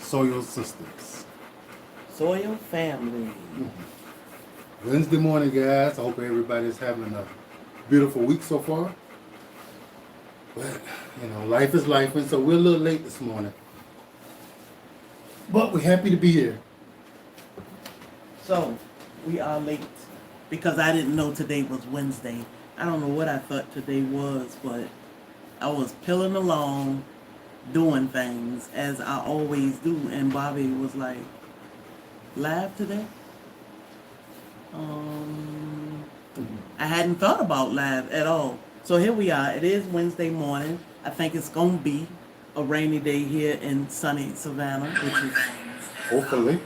Soil Sisters. SoilFamily. Wednesday morning, guys. I hope everybody's having a beautiful week so far. But, life is life, and so we're a little late this morning. But we're happy to be here. So, we are late because I didn't know today was Wednesday. I don't know what I thought today was, but I was pilling along, doing things as I always do, and Bobby was like, live today? I hadn't thought about live at all. So here we are. It is Wednesday morning. I think it's going to be a rainy day here in sunny Savannah, which is Hopefully.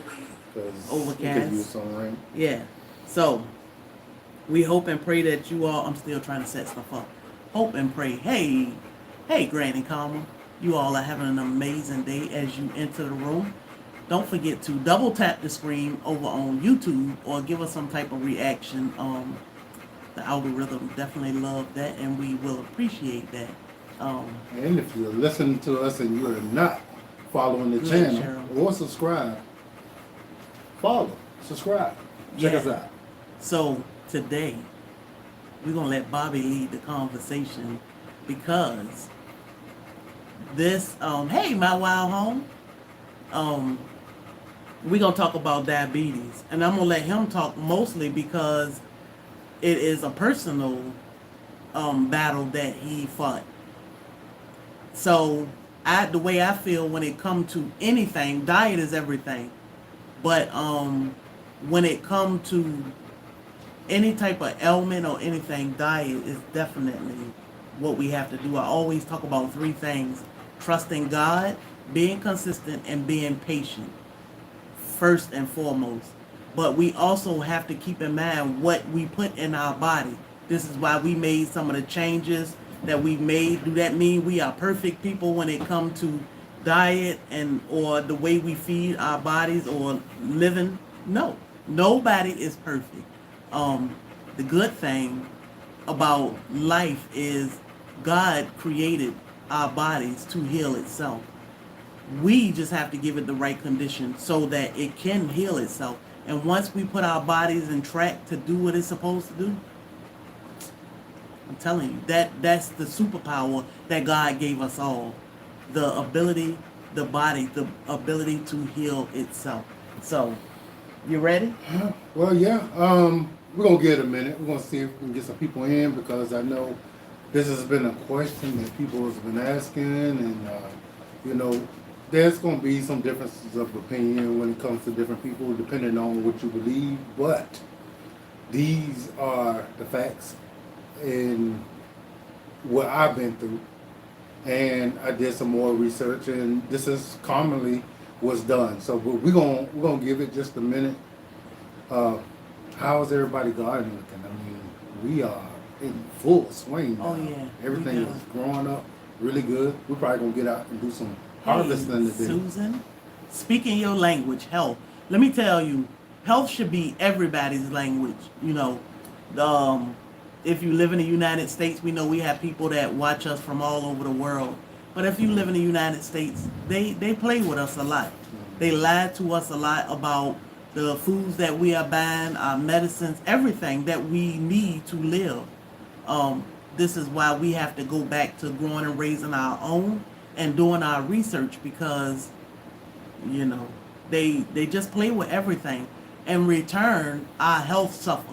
Because overcast. we could use some rain. Yeah. So we hope and pray that you all, I'm still trying to set stuff up. Hope and pray. Hey, Granny Karma. You all are having an amazing day as you enter the room. Don't forget to double tap the screen over on YouTube or give us some type of reaction. The algorithm definitely love that, and we will appreciate that. And if you're listening to us and you're not following the channel or subscribe, follow, subscribe, check us out. So today, we're going to let Bobby lead the conversation because this, hey, my wild home, we're going to talk about diabetes. And I'm going to let him talk mostly because it is a personal battle that he fought. So the way I feel when it comes to anything, diet is everything. But when it comes to any type of ailment or anything, diet is definitely what we have to do. I always talk about three things: trusting God, being consistent, and being patient, first and foremost. But we also have to keep in mind what we put in our body. This is why we made some of the changes that we made. Do that mean we are perfect people when it comes to diet or the way we feed our bodies or living? No, nobody is perfect. The good thing about life is God created our bodies to heal itself. We just have to give it the right conditions so that it can heal itself. And once we put our bodies in track to do what it's supposed to do, I'm telling you, that's the superpower that God gave us all. The ability, the body, the ability to heal itself. So, you ready? Well, yeah. We're going to give it a minute. We're going to see if we can get some people in because I know this has been a question that people have been asking, and, there's going to be some differences of opinion when it comes to different people depending on what you believe, but these are the facts and what I've been through. And I did some more research, and this is commonly what's done. So we're gonna give it just a minute. How's everybody gardening looking? I mean, we are in full swing now. Oh yeah. Everything is growing up really good. We're probably gonna get out and do some harvesting today. Susan, speaking your language, health. Let me tell you, health should be everybody's language. If you live in the United States, we know we have people that watch us from all over the world. But if you live in the United States, they play with us a lot. They lie to us a lot about the foods that we are buying, our medicines, everything that we need to live. This is why we have to go back to growing and raising our own and doing our research because, they just play with everything. In return, our health suffers.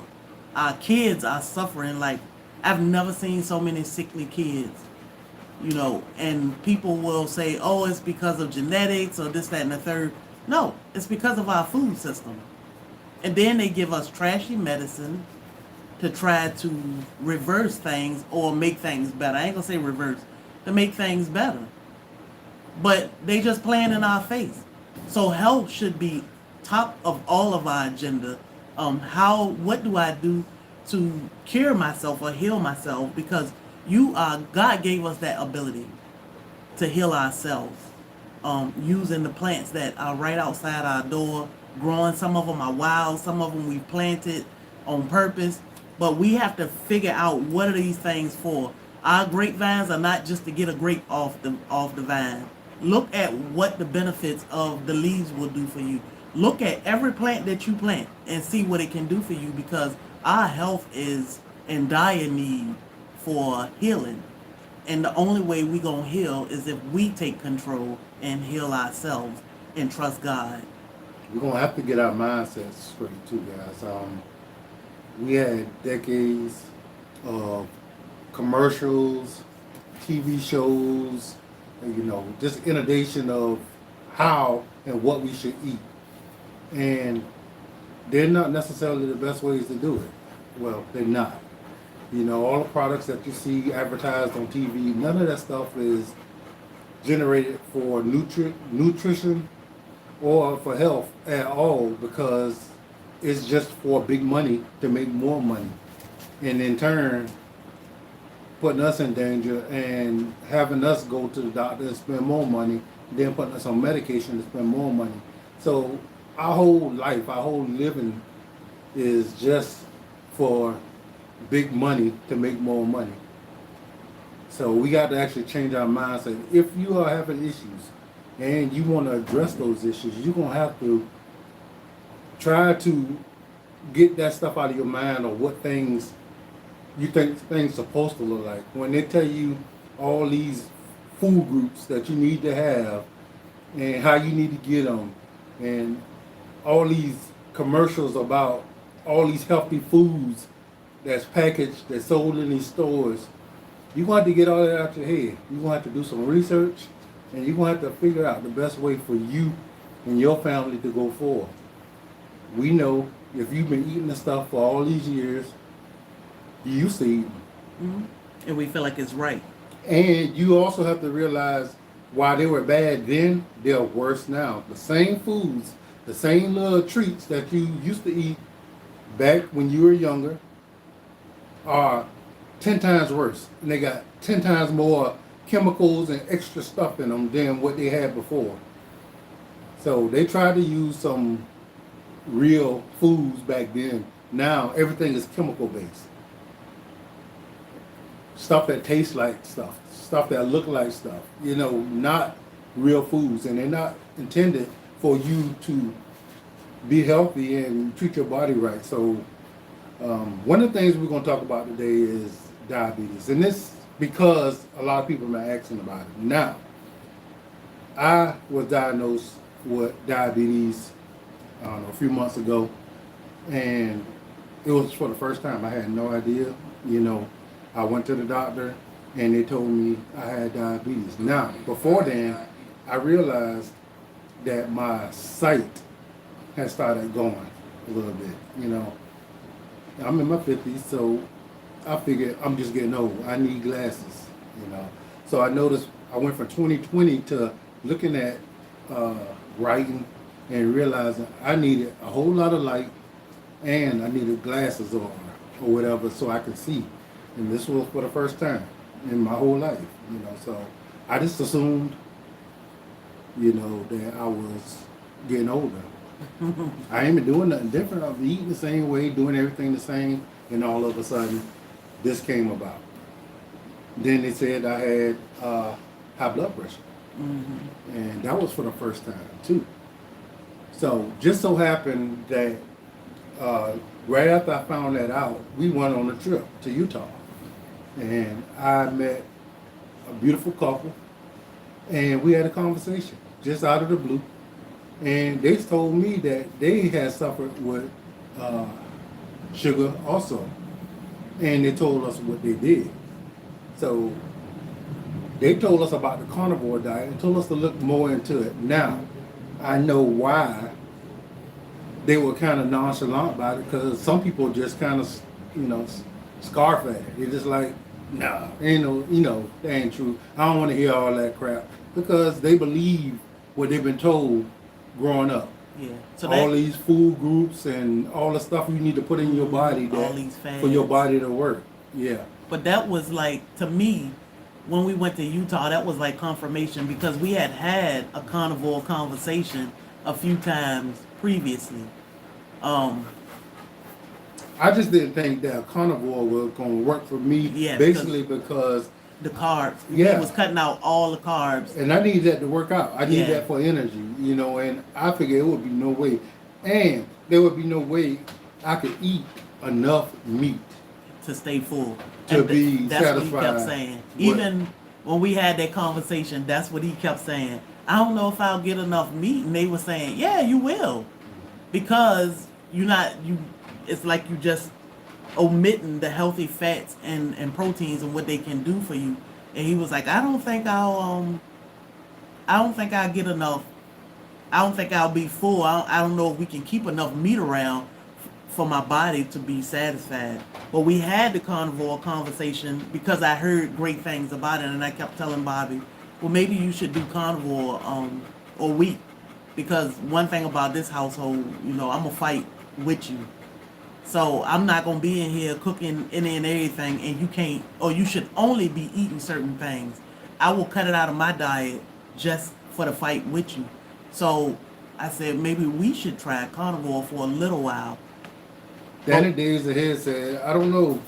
Our kids are suffering. Like, I've never seen so many sickly kids, and people will say, oh, it's because of genetics or this, that, and the third. No, it's because of our food system. And then they give us trashy medicine to try to reverse things or make things better. I ain't gonna say reverse, to make things better. But they just playing in our face. So health should be top of all of our agenda. What do I do to cure myself or heal myself? Because God gave us that ability to heal ourselves, using the plants that are right outside our door, growing. Some of them are wild, some of them we've planted on purpose. But we have to figure out what are these things for. Our grapevines are not just to get a grape off the vine. Look at what the benefits of the leaves will do for you. Look at every plant that you plant and see what it can do for you, because our health is in dire need for healing. And the only way we going to heal is if we take control and heal ourselves and trust God. We're gonna have to get our mindsets straight too, guys. We had decades of commercials, TV shows, and, just inundation of how and what we should eat, and they're not necessarily the best ways to do it. Well, they're not. All the products that you see advertised on TV, none of that stuff is generated for nutrition or for health at all, because it's just for big money to make more money, and in turn putting us in danger and having us go to the doctor and spend more money, then putting us on medication to spend more money. So our whole life, our whole living is just for big money to make more money. So we got to actually change our mindset. If you are having issues and you want to address those issues, you're going to have to try to get that stuff out of your mind, or what things you think things supposed to look like. When they tell you all these food groups that you need to have and how you need to get them, and all these commercials about all these healthy foods that's packaged, that's sold in these stores, you're going to have to get all that out your head. You're going to have to do some research, and you're going to have to figure out the best way for you and your family to go forward. We know if you've been eating the stuff for all these years, you used to eat them. Mm-hmm. And we feel like it's right. And you also have to realize, while they were bad then, they're worse now. The same foods, the same little treats that you used to eat back when you were younger are 10 times worse. And they got 10 times more chemicals and extra stuff in them than what they had before. So they tried to use some real foods back then. Now everything is chemical based. Stuff that tastes like stuff that look like stuff, not real foods. And they're not intended for you to be healthy and treat your body right. So one of the things we're going to talk about today is diabetes. And this because a lot of people have been asking about it. Now, I was diagnosed with diabetes a few months ago, and it was for the first time. I had no idea. I went to the doctor, and they told me I had diabetes. Now, before then, I realized that my sight had started going a little bit. I'm in my 50s, so I figured I'm just getting old. I need glasses. So I noticed I went from 20/20 to looking at writing and realizing I needed a whole lot of light, and I needed glasses or whatever so I could see. And this was for the first time in my whole life, So I just assumed, that I was getting older. I ain't been doing nothing different. I've been eating the same way, doing everything the same, and all of a sudden, this came about. Then they said I had high blood pressure, and that was for the first time too. So just so happened that right after I found that out, we went on a trip to Utah, and I met a beautiful couple, and we had a conversation just out of the blue. And they told me that they had suffered with sugar also. And they told us what they did. So they told us about the carnivore diet and told us to look more into it. Now, I know why they were kind of nonchalant about it, because some people just kind of, scarf at it. They're just like, nah, ain't no, that ain't true. I don't want to hear all that crap, because they believe what they've been told growing up. Yeah. So all these food groups and all the stuff you need to put in your body for your body to work. Yeah. But that was like, to me, when we went to Utah, that was like confirmation, because we had a carnivore conversation a few times previously. I just didn't think that carnivore was going to work for me, basically because the carbs. Yeah. He was cutting out all the carbs. And I need that to work out. I need Yeah. that for energy, you know, and I figure it would be no way. And there would be no way I could eat enough meat To stay full. to be that's satisfied. what he kept saying. with- Even when we had that conversation, that's what he kept saying. I don't know if I'll get enough meat. And they were saying, yeah, you will. Because it's like you just omitting the healthy fats and proteins and what they can do for you. And he was like, I don't think I'll get enough. I don't think I'll be full. I don't know if we can keep enough meat around for my body to be satisfied. But we had the carnivore conversation because I heard great things about it, and I kept telling Bobby, well, maybe you should do carnivore or wheat, because one thing about this household, I'm gonna fight with you. So I'm not gonna be in here cooking any and everything, and you can't, or you should only be eating certain things. I will cut it out of my diet just for the fight with you. So I said maybe we should try carnivore for a little while. Danny Days ahead said, I don't know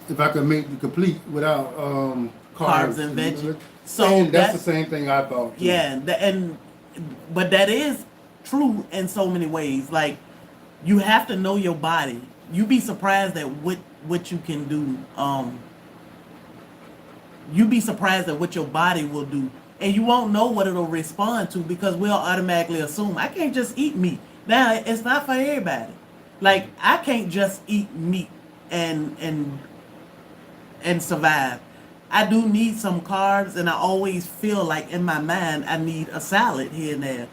if I could make the complete without Carbs and veggies. So and that's the same thing I thought too. Yeah, but that is true in so many ways. Like, you have to know your body. You'd be surprised at what you can do. You'd be surprised at what your body will do. And you won't know what it'll respond to, because we'll automatically assume, I can't just eat meat. Now, it's not for everybody. Like, I can't just eat meat and survive. I do need some carbs, and I always feel like in my mind I need a salad here and there.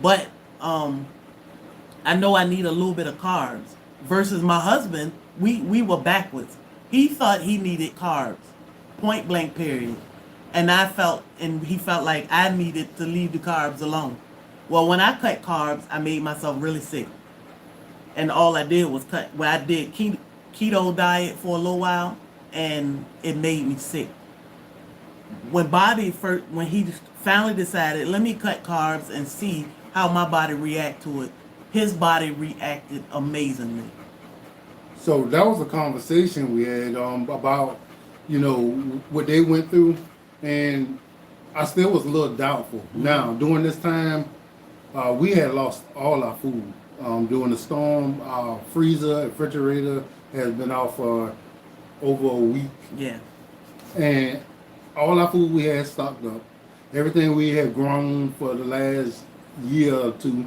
But I know I need a little bit of carbs. Versus my husband, we were backwards. He thought he needed carbs, point blank period. And he felt like I needed to leave the carbs alone. Well, when I cut carbs, I made myself really sick. And all I did was cut. Well, I did keto diet for a little while, and it made me sick. When he finally decided, let me cut carbs and see how my body react to it, his body reacted amazingly. So that was a conversation we had about, what they went through, and I still was a little doubtful. Mm-hmm. Now, during this time, we had lost all our food. During the storm, our freezer, refrigerator has been out for over a week. Yeah. And all our food we had stocked up. Everything we had grown for the last year or two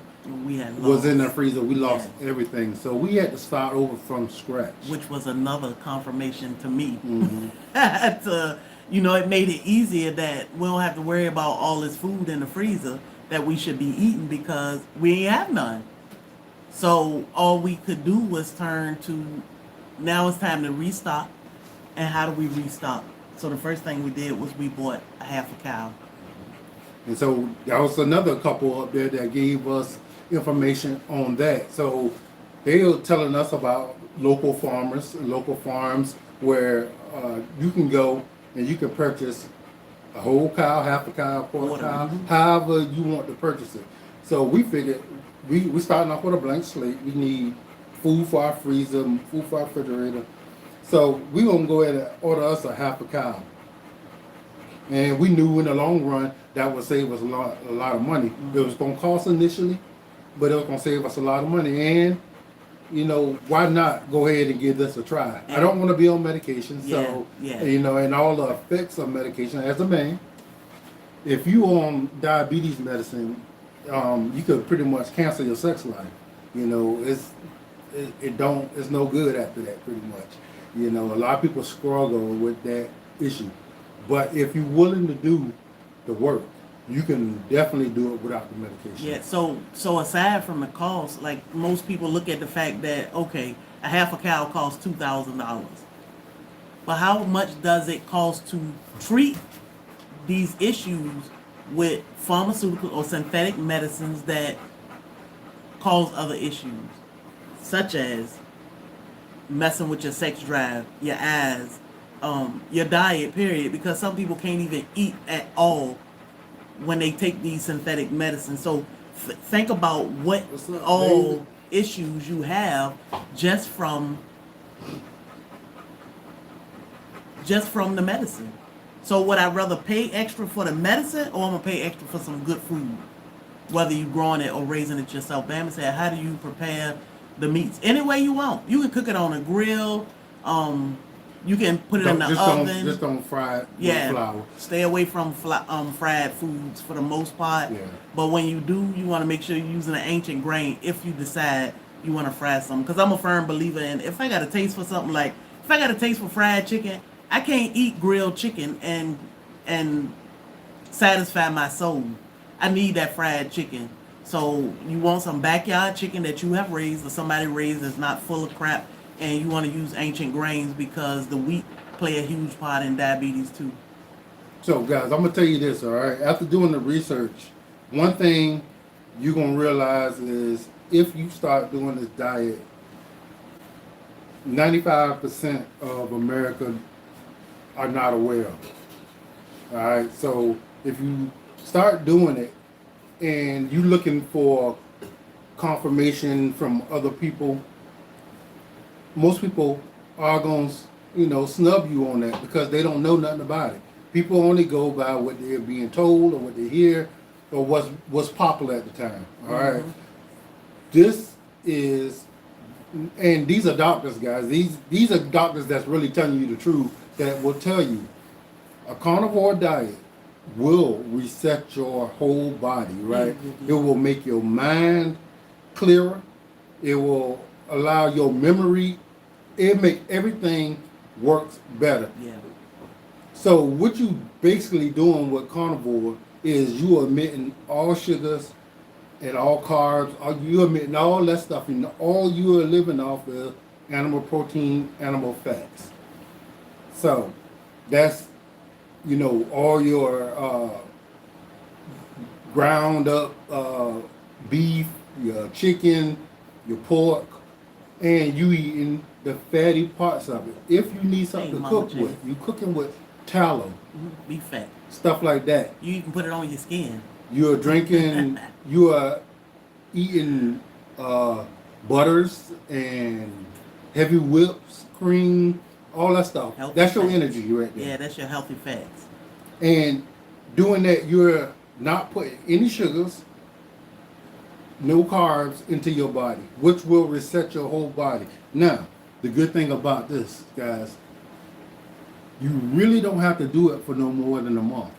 was in the freezer. We lost everything. So we had to start over from scratch. Which was another confirmation to me. Mm-hmm. It made it easier that we don't have to worry about all this food in the freezer that we should be eating, because we ain't have none. So all we could do was turn to, now it's time to restock. And how do we restock? So the first thing we did was we bought a half a cow. And so there was another couple up there that gave us information on that. So they were telling us about local farmers, local farms, where you can go and you can purchase a whole cow, half a cow, quarter cow, however you want to purchase it. So we figured we starting off with a blank slate. We need food for our freezer, food for our refrigerator. So we gonna go ahead and order us a half a cow. And we knew in the long run that would save us a lot of money. It was gonna cost initially, but it was gonna save us a lot of money. And why not go ahead and give this a try? I don't want to be on medication, so and all the effects of medication. As a man, if you on diabetes medicine, you could pretty much cancel your sex life. It's no good after that, pretty much. A lot of people struggle with that issue. But if you're willing to do the work, you can definitely do it without the medication. Yeah, so aside from the cost, like, most people look at the fact that, okay, a half a cow costs $2,000. But how much does it cost to treat these issues with pharmaceutical or synthetic medicines that cause other issues, such as messing with your sex drive, your eyes, your diet, period, because some people can't even eat at all when they take these synthetic medicines. So think about what all issues you have just from just from the medicine. So would I rather pay extra for the medicine, or I'm gonna pay extra for some good food, whether you growing it or raising it yourself? Bama said, how do you prepare the meats? Any way you want. You can cook it on a grill. You can put it in the oven. Just don't fry it Yeah, with flour. stay away from fried foods for the most part. Yeah. But when you do, you want to make sure you're using an ancient grain if you decide you want to fry something. Because I'm a firm believer in, if I got a taste for something, like if I got a taste for fried chicken, I can't eat grilled chicken and satisfy my soul. I need that fried chicken. So you want some backyard chicken that you have raised or somebody raised that's not full of crap, and you want to use ancient grains because the wheat play a huge part in diabetes too. So guys, I'm gonna tell you this, all right? After doing the research, one thing you're gonna realize is if you start doing this diet, 95% of America are not aware of it. All right, so if you start doing it and you're looking for confirmation from other people, most people are going to, snub you on that because they don't know nothing about it. People only go by what they're being told or what they hear or what's popular at the time. All right. This is, and these are doctors, guys. These are doctors that's really telling you the truth, that will tell you a carnivore diet will reset your whole body, right? It will make your mind clearer. It will allow your memory. It make everything works better. Yeah. So what you basically doing with carnivore is you omitting all sugars and all carbs. You omitting all that stuff, and all you are living off is animal protein, animal fats. So that's, all your ground up beef, your chicken, your pork, and you eating the fatty parts of it. If you need something to cook with, you cooking with tallow, beef fat, stuff like that. You even put it on your skin. You're drinking, you are eating butters and heavy whips, cream, all that stuff. Healthy that's your fats. energy right there. Yeah, that's your healthy fats. And doing that, you're not putting any sugars, no carbs into your body, which will reset your whole body. Now, the good thing about this, guys, you really don't have to do it for no more than a month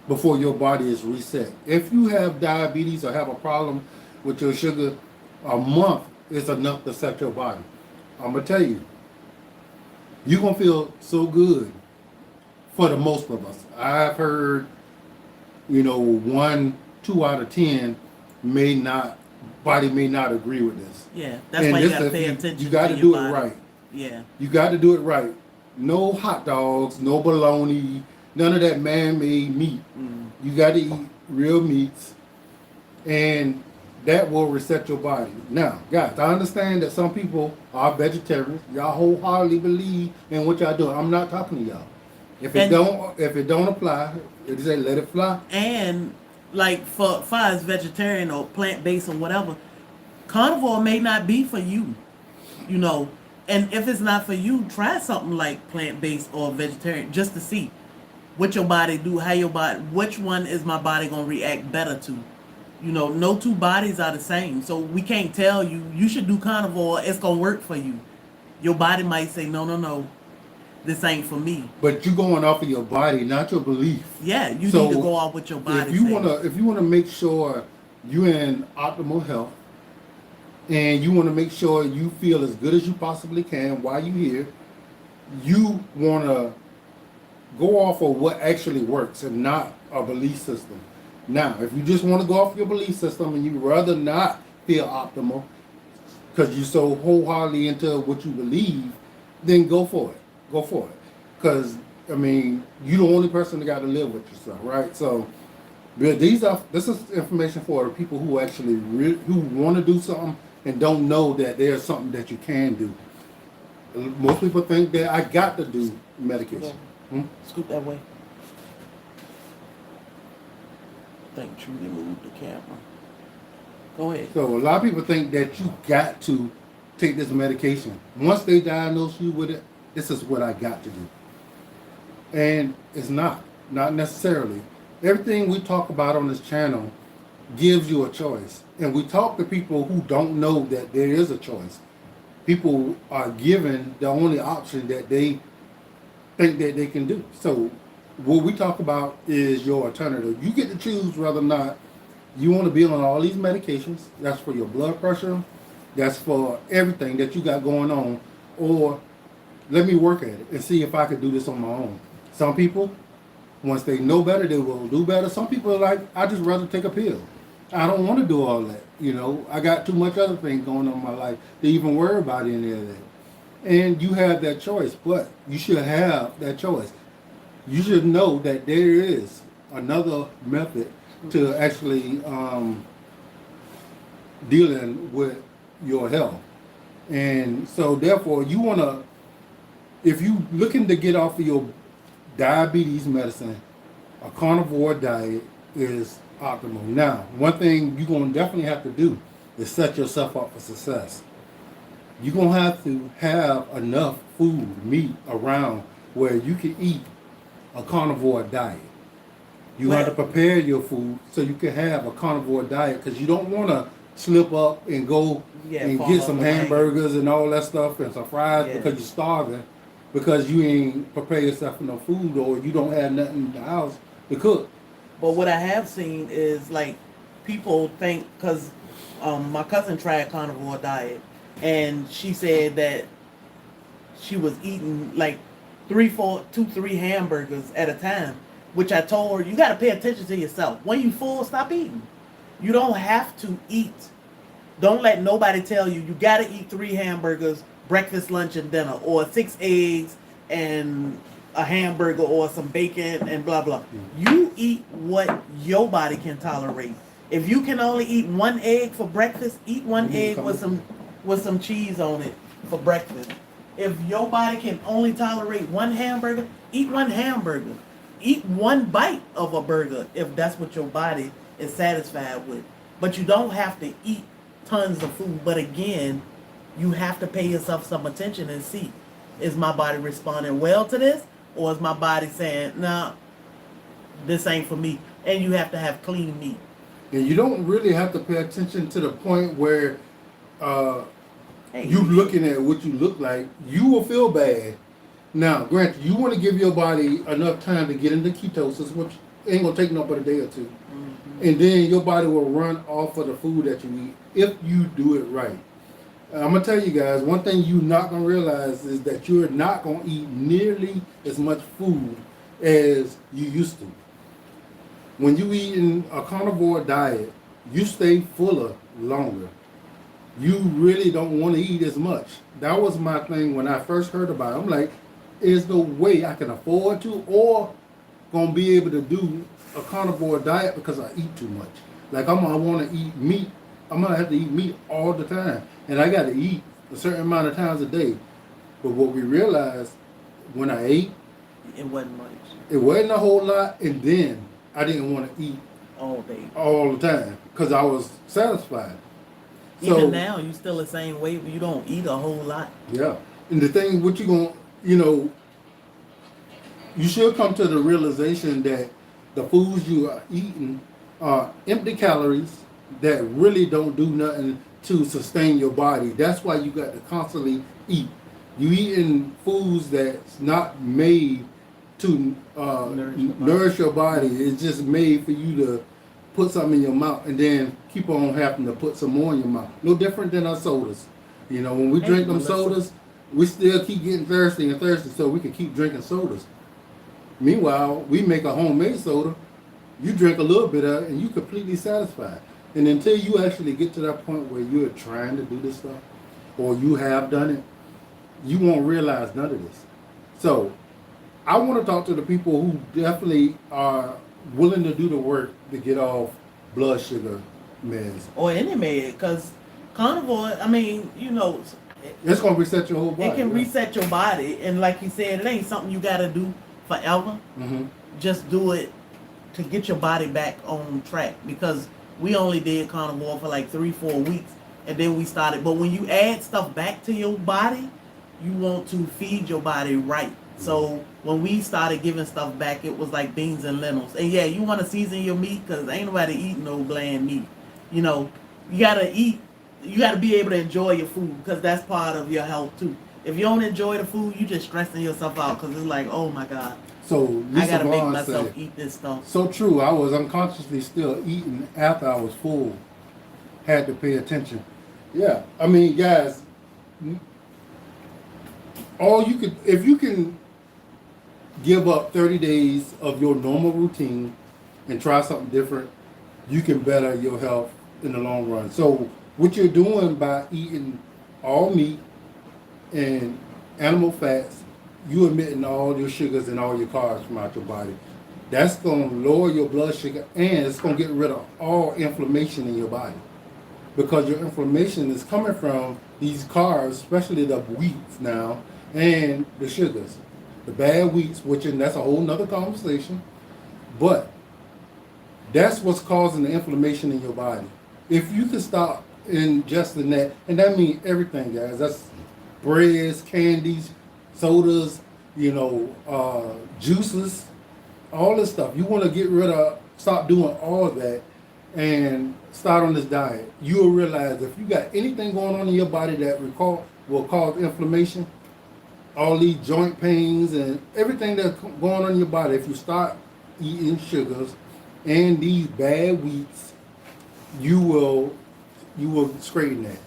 before your body is reset. If you have diabetes or have a problem with your sugar, a month is enough to set your body. I'm going to tell you, you're going to feel so good for the most of us. I've heard, 1, 2 out of 10 body may not agree with this. Yeah, that's why you got to pay attention. You got to do it right. Yeah. You got to do it right. No hot dogs, no bologna, none of that man-made meat. You got to eat real meats, and that will reset your body. Now, guys, I understand that some people are vegetarians. Y'all wholeheartedly believe in what y'all doing. I'm not talking to y'all. If it don't apply, they say let it fly. And like for as vegetarian or plant-based or whatever, carnivore may not be for you, and if it's not for you, try something like plant-based or vegetarian just to see what your body do, which one is my body going to react better to. No two bodies are the same, so we can't tell you should do carnivore, it's going to work for you. Your body might say no, this ain't for me. But you're going off of your body, not your belief. Yeah, you need to go off with your body. If you wanna make sure you're in optimal health, and you want to make sure you feel as good as you possibly can while you're here, you want to go off of what actually works and not a belief system. Now, if you just want to go off your belief system and you rather not feel optimal because you're so wholeheartedly into what you believe, then go for it. Go for it. Because, you're the only person that got to live with yourself, right? So, this is information for the people who actually who want to do something and don't know that there's something that you can do. Most people think that I got to do medication. Scoot that way. I think Trudy moved the camera. Go ahead. So a lot of people think that you got to take this medication. Once they diagnose you with it, this is what I got to do. And it's not necessarily. Everything we talk about on this channel gives you a choice. And we talk to people who don't know that there is a choice. People are given the only option that they think that they can do. So what we talk about is your alternative. You get to choose whether or not you want to be on all these medications. That's for your blood pressure. That's for everything that you got going on. Or let me work at it and see if I could do this on my own. Some people, once they know better, they will do better. Some people are like, I just rather take a pill. I don't want to do all that. You know, I got too much other things going on in my life to even worry about any of that. And you have that choice, but you should have that choice. You should know that there is another method to actually dealing with your health. And so therefore you want to, if you looking to get off of your diabetes medicine, a carnivore diet is optimal. Now, one thing you're going to definitely have to do is set yourself up for success. You're going to have enough food, meat around where you can eat a carnivore diet. You have to prepare your food so you can have a carnivore diet, because you don't want to slip up and go and get some hamburgers and all that stuff and some fries because you're starving, because you ain't prepare yourself enough food, or you don't have nothing in the house to cook. But what I have seen is, like, people think, because my cousin tried carnivore diet, and she said that she was eating like 3 hamburgers at a time, which I told her, you got to pay attention to yourself. When you full, stop eating. You don't have to eat. Don't let nobody tell you got to eat 3 hamburgers, breakfast, lunch, and dinner, or 6 eggs and a hamburger or some bacon and blah blah. You eat what your body can tolerate. If you can only eat 1 egg for breakfast, eat 1 egg with some cheese on it for breakfast. If your body can only tolerate 1 hamburger, eat 1 hamburger. Eat 1 bite of a burger if that's what your body is satisfied with. But you don't have to eat tons of food. But again, you have to pay yourself some attention and see, is my body responding well to this? Or is my body saying, nah, this ain't for me? And you have to have clean meat. And you don't really have to pay attention to the point where you looking at what you look like. You will feel bad. Now, granted, you want to give your body enough time to get into ketosis, which ain't going to take no but a day or two. Mm-hmm. And then your body will run off of the food that you eat if you do it right. I'm going to tell you guys, one thing you're not going to realize is that you're not going to eat nearly as much food as you used to. When you eating a carnivore diet, you stay fuller longer. You really don't want to eat as much. That was my thing when I first heard about it. I'm like, there's no way I can afford to or going to be able to do a carnivore diet because I eat too much. Like, I want to eat meat. I'm going to have to eat meat all the time. And I got to eat a certain amount of times a day. But what we realized when I ate, it wasn't much. It wasn't a whole lot. And then I didn't want to eat all day, all the time, because I was satisfied. Even now, you still the same way, but you don't eat a whole lot. Yeah. And the thing, what you going to, you should come to the realization that the foods you are eating are empty calories that really don't do nothing to sustain your body. That's why you got to constantly eat. You eating foods that's not made to nourish your body. It's just made for you to put something in your mouth and then keep on having to put some more in your mouth. No different than our sodas. When we drink them sodas, we still keep getting thirsty and thirsty, so we can keep drinking sodas. Meanwhile, we make a homemade soda. You drink a little bit of it and you completely satisfied. And until you actually get to that point where you're trying to do this stuff, or you have done it, you won't realize none of this. So I want to talk to the people who definitely are willing to do the work to get off blood sugar meds. Or any med, because carnivore, it's going to reset your whole body. It can reset your body. And like you said, it ain't something you got to do forever. Mm-hmm. Just do it to get your body back on track. Because we only did carnivore for like 3-4 weeks. And then we started. But when you add stuff back to your body, you want to feed your body right. So when we started giving stuff back, it was like beans and lentils. And yeah, you want to season your meat because ain't nobody eating no bland meat. You know, you gotta eat. You gotta be able to enjoy your food because that's part of your health too. If you don't enjoy the food, you just stressing yourself out because it's like, oh my god, So I Lisa gotta make Vaughn myself said, eat this stuff. so true. I was unconsciously still eating after I was full. Had to pay attention. Yeah, I mean, guys, all you could, if you can give up 30 days of your normal routine and try something different, you can better your health in the long run. So what you're doing by eating all meat and animal fats, you emitting all your sugars and all your carbs from out your body. That's going to lower your blood sugar and it's going to get rid of all inflammation in your body. Because your inflammation is coming from these carbs, especially the wheats now, and the sugars. The bad wheats, and that's a whole nother conversation. But that's what's causing the inflammation in your body. If you can stop ingesting that, and that means everything, guys. That's breads, candies, sodas, juices, all this stuff. You want to get rid of, stop doing all of that and start on this diet. You'll realize if you got anything going on in your body that will cause inflammation, all these joint pains and everything that's going on in your body, if you start eating sugars and these bad wheats, you will straighten that.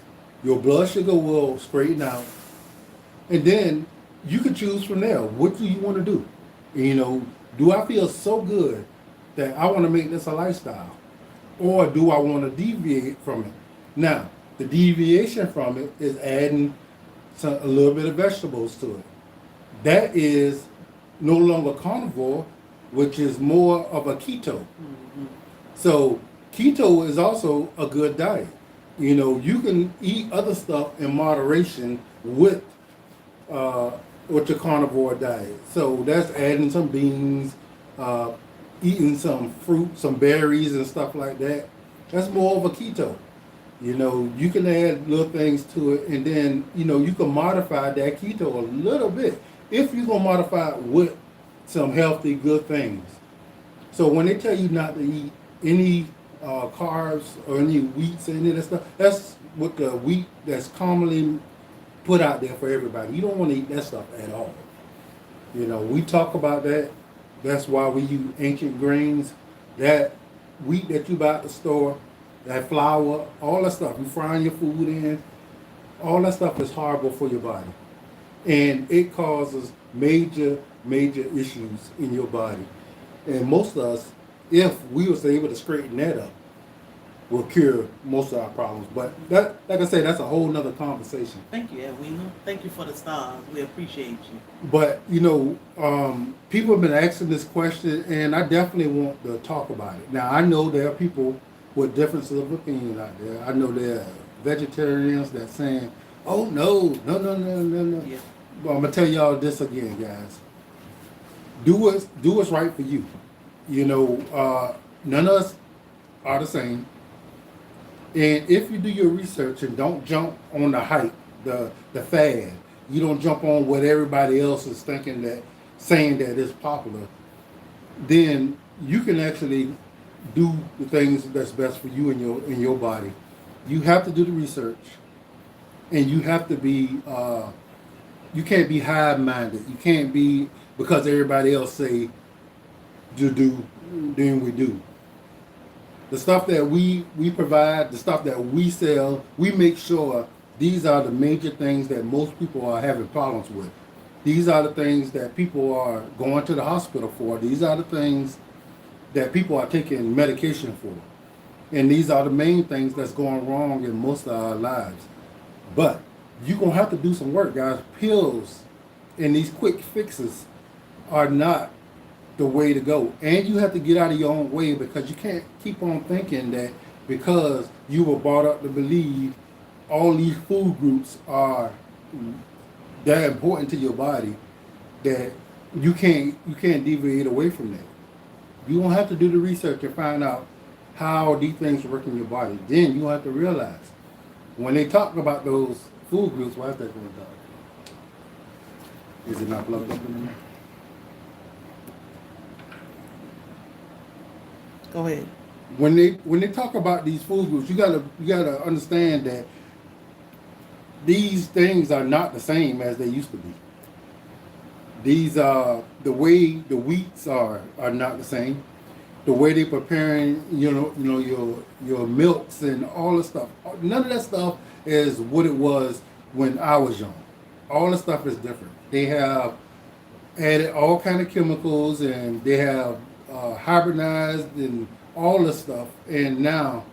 Your blood sugar will straighten out. And then you can choose from there. What do you want to do? Do I feel so good that I want to make this a lifestyle? Or do I want to deviate from it? Now, the deviation from it is adding a little bit of vegetables to it. That is no longer carnivore, which is more of a keto. Mm-hmm. So keto is also a good diet. You can eat other stuff in moderation with your carnivore diet. So that's adding some beans, eating some fruit, some berries and stuff like that. That's more of a keto. You can add little things to it, and then, you can modify that keto a little bit if you're going to modify it with some healthy, good things. So when they tell you not to eat any carbs or any wheats or any of that stuff, that's what the wheat that's commonly put out there for everybody. You don't want to eat that stuff at all. We talk about that. That's why we use ancient grains. That wheat that you buy at the store, that flour, all that stuff, you frying your food in, all that stuff is horrible for your body. And it causes major, major issues in your body. And most of us, if we was able to straighten that up, will cure most of our problems. But that, like I said, that's a whole nother conversation. Thank you, Edwina. Thank you for the stars. We appreciate you. But, people have been asking this question, and I definitely want to talk about it. Now, I know there are people with differences of opinion out there. I know there are vegetarians that saying, oh, no. Yeah. But I'm going to tell y'all this again, guys. Do what's right for you. None of us are the same. And if you do your research and don't jump on the hype, the fad, you don't jump on what everybody else is saying that is popular, then you can actually do the things that's best for you in your body. You have to do the research, and you have to be. You can't be high-minded. You can't be because everybody else say to do, then we do. The stuff that we provide, the stuff that we sell, we make sure these are the major things that most people are having problems with. These are the things that people are going to the hospital for. These are the things that people are taking medication for. And these are the main things that's going wrong in most of our lives. But you're going to have to do some work, guys. Pills and these quick fixes are not the way to go. And you have to get out of your own way because you can't keep on thinking that because you were brought up to believe all these food groups are that important to your body that you can't deviate away from that. You don't have to do the research and find out how these things work in your body. Then you have to realize when they talk about those food groups, why is that going to die? Is it not plugged up anymore? Go ahead. When they talk about these food groups, you gotta understand that these things are not the same as they used to be. These the way the wheats are not the same. The way they preparing, your milks and all the stuff. None of that stuff is what it was when I was young. All the stuff is different. They have added all kind of chemicals and they have hybridized and all this stuff. And now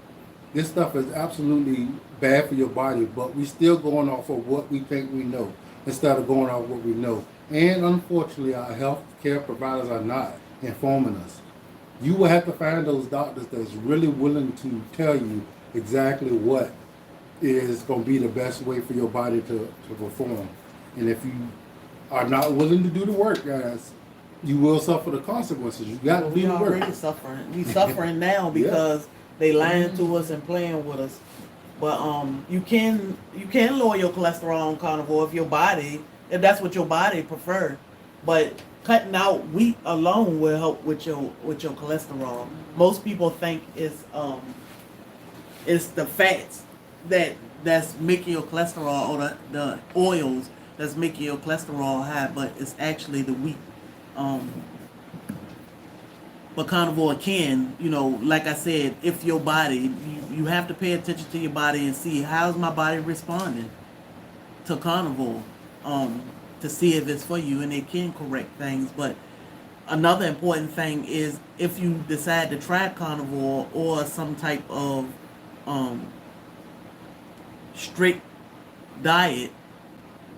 this stuff is absolutely bad for your body, but we still going off of what we think we know instead of going off what we know. And unfortunately, our health care providers are not informing us. You will have to find those doctors that's really willing to tell you exactly what is going to be the best way for your body to perform. And if you are not willing to do the work, guys, you will suffer the consequences. You got to do We the work. already suffering. We suffering now because they lying to us and playing with us. But you can lower your cholesterol on carnivore if that's what your body prefer. But cutting out wheat alone will help with your cholesterol. Most people think it's the fats that's making your cholesterol, or the oils that's making your cholesterol high, but it's actually the wheat. But carnivore can, like I said, if your body, you have to pay attention to your body and see how's my body responding to carnivore, to see if it's for you, and it can correct things. But another important thing is if you decide to try carnivore or some type of strict diet,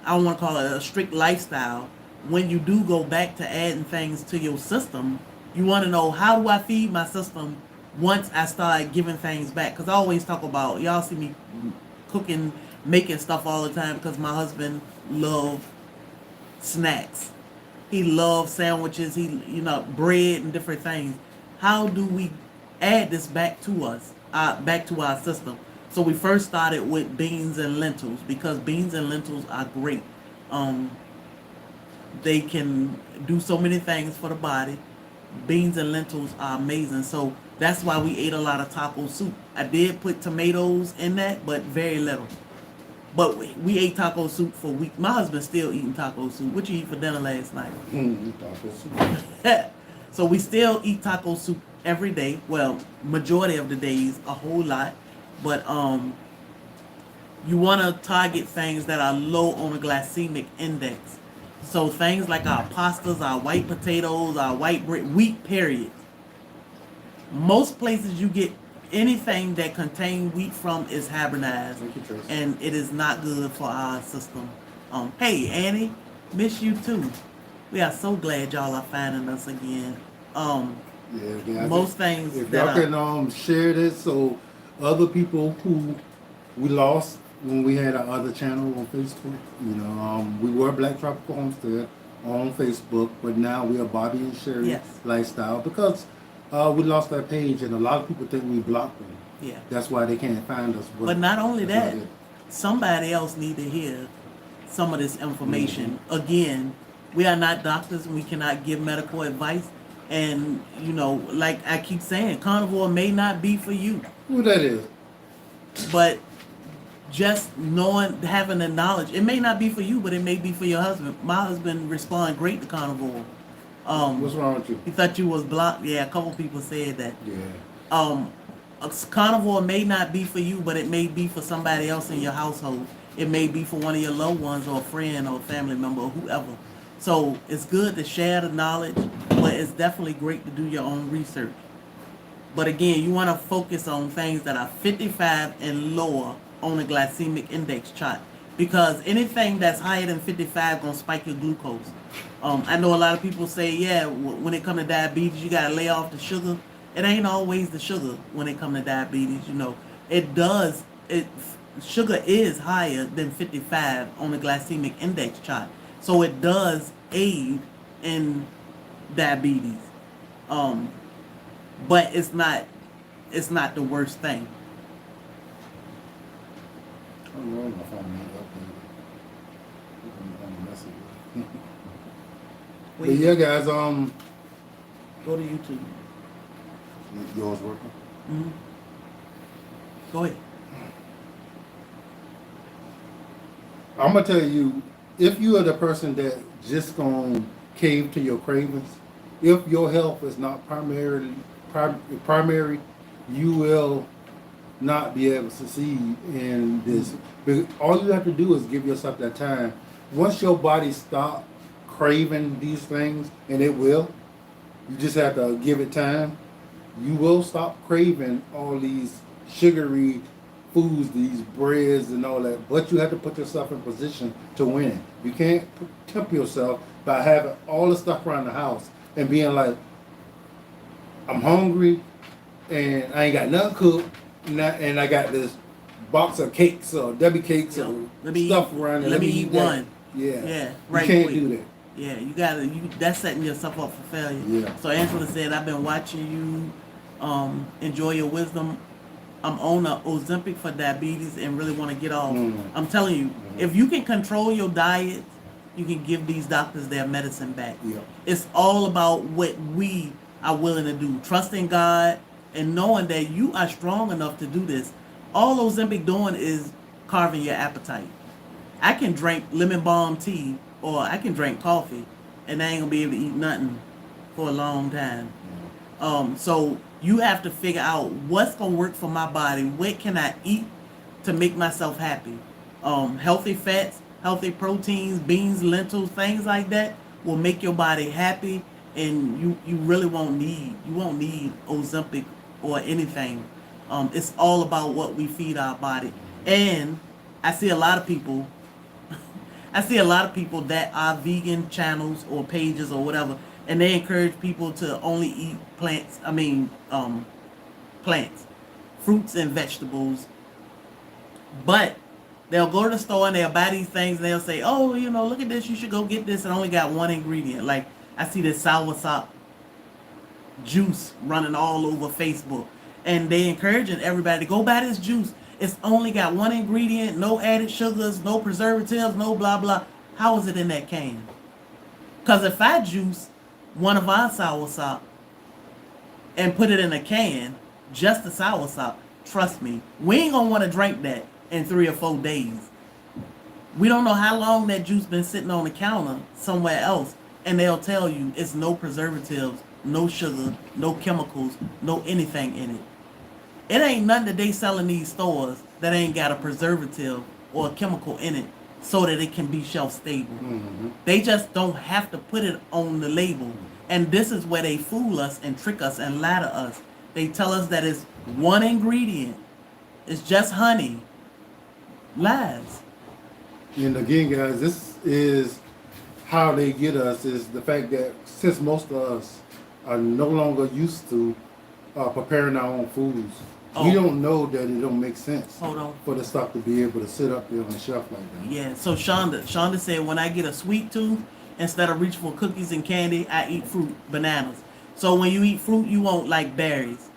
I don't want to call it a strict lifestyle. When you do go back to adding things to your system, you want to know, how do I feed my system once I start giving things back? Because I always talk about, y'all see me cooking, making stuff all the time because my husband loves snacks. He loves sandwiches, bread and different things. How do we add this back to us, back to our system? So we first started with beans and lentils because beans and lentils are great. They can do so many things for the body. Beans and lentils are amazing. So that's why we ate a lot of taco soup. I did put tomatoes in that, but very little. But we ate taco soup for weeks. My husband's still eating taco soup. What you eat for dinner last night? Taco soup. So we still eat taco soup every day. Well, majority of the days, a whole lot. But you want to target things that are low on the glycemic index. So things like our pastas, our white potatoes, our white bread, wheat, period. Most places you get anything that contain wheat from is hybridized, and it is not good for our system. Hey Annie, miss you too. We are so glad y'all are finding us again. Most things if that y'all can share this so other people who we lost when we had our other channel on Facebook. We were Black Tropical Homestead on Facebook, but now we are Bobby and Sherry Lifestyle because we lost that page, and a lot of people think we blocked them. Yeah. That's why they can't find us. But not only that, somebody else need to hear some of this information. Mm-hmm. Again, we are not doctors and we cannot give medical advice. And, like I keep saying, carnivore may not be for you. Who that is? But just having the knowledge, it may not be for you, but it may be for your husband. My husband responded great to carnivore. What's wrong with you? He thought you was blocked. Yeah, a couple people said that. Yeah. A carnivore may not be for you, but it may be for somebody else in your household. It may be for one of your loved ones or a friend or a family member or whoever. So it's good to share the knowledge, but it's definitely great to do your own research. But again, you want to focus on things that are 55 and lower on the glycemic index chart, because anything that's higher than 55 gonna spike your glucose. I know a lot of people say, when it comes to diabetes, you gotta lay off the sugar. It ain't always the sugar when it comes to diabetes. Sugar is higher than 55 on the glycemic index chart, so it does aid in diabetes. But it's not the worst thing. But yeah, guys, Go to YouTube. yours working? Mm-hmm. Go ahead. I'm gonna tell you, if you are the person that just gonna cave to your cravings, if your health is not primary, you will not be able to succeed in this. But all you have to do is give yourself that time. Once your body stop craving these things, and it will, you just have to give it time. You will stop craving all these sugary foods, these breads and all that. But you have to put yourself in position to win. You can't tempt yourself by having all the stuff around the house and being like, I'm hungry and I ain't got nothing cooked, and I got this box of cakes or Debbie cakes or stuff around it. Let me eat one. Yeah. Yeah. Right. You can't do that. Yeah, you gotta. That's setting yourself up for failure. Yeah. So Angela said, "I've been watching you. Enjoy your wisdom. I'm on a Ozempic for diabetes and really want to get off. I'm telling you, if you can control your diet, you can give these doctors their medicine back. Yeah. It's all about what we are willing to do. Trusting God and knowing that you are strong enough to do this. All Ozempic doing is carving your appetite. I can drink lemon balm tea or I can drink coffee and I ain't gonna be able to eat nothing for a long time. So you have to figure out what's gonna work for my body. What can I eat to make myself happy? Healthy fats, healthy proteins, beans, lentils, things like that will make your body happy, and you really won't need Ozempic or anything. It's all about what we feed our body. And I see a lot of people that are vegan channels or pages or whatever, and they encourage people to only eat plants, fruits and vegetables. But they'll go to the store and they'll buy these things and they'll say, oh, look at this, you should go get this, and only got one ingredient. Like, I see this soursop juice running all over Facebook, and they encouraging everybody to go buy this juice. It's only got one ingredient, no added sugars, no preservatives, no blah blah. How is it in that can? Because if I juice one of our soursop and put it in a can, just the soursop, trust me, we ain't gonna want to drink that in 3 or 4 days. We don't know how long that juice been sitting on the counter somewhere else, and they'll tell you it's no preservatives, no sugar, no chemicals, no anything in it. It ain't nothing that they sell in these stores that ain't got a preservative or a chemical in it so that it can be shelf stable. Mm-hmm. They just don't have to put it on the label. And this is where they fool us and trick us and lie to us. They tell us that it's one ingredient. It's just honey. Lies. And again, guys, this is how they get us, is the fact that since most of us are no longer used to preparing our own foods, we don't know that it don't make sense for the stuff to be able to sit up there on the shelf like that. Yeah, so Shonda said, when I get a sweet tooth, instead of reaching for cookies and candy, I eat fruit, bananas. So when you eat fruit, you want like berries.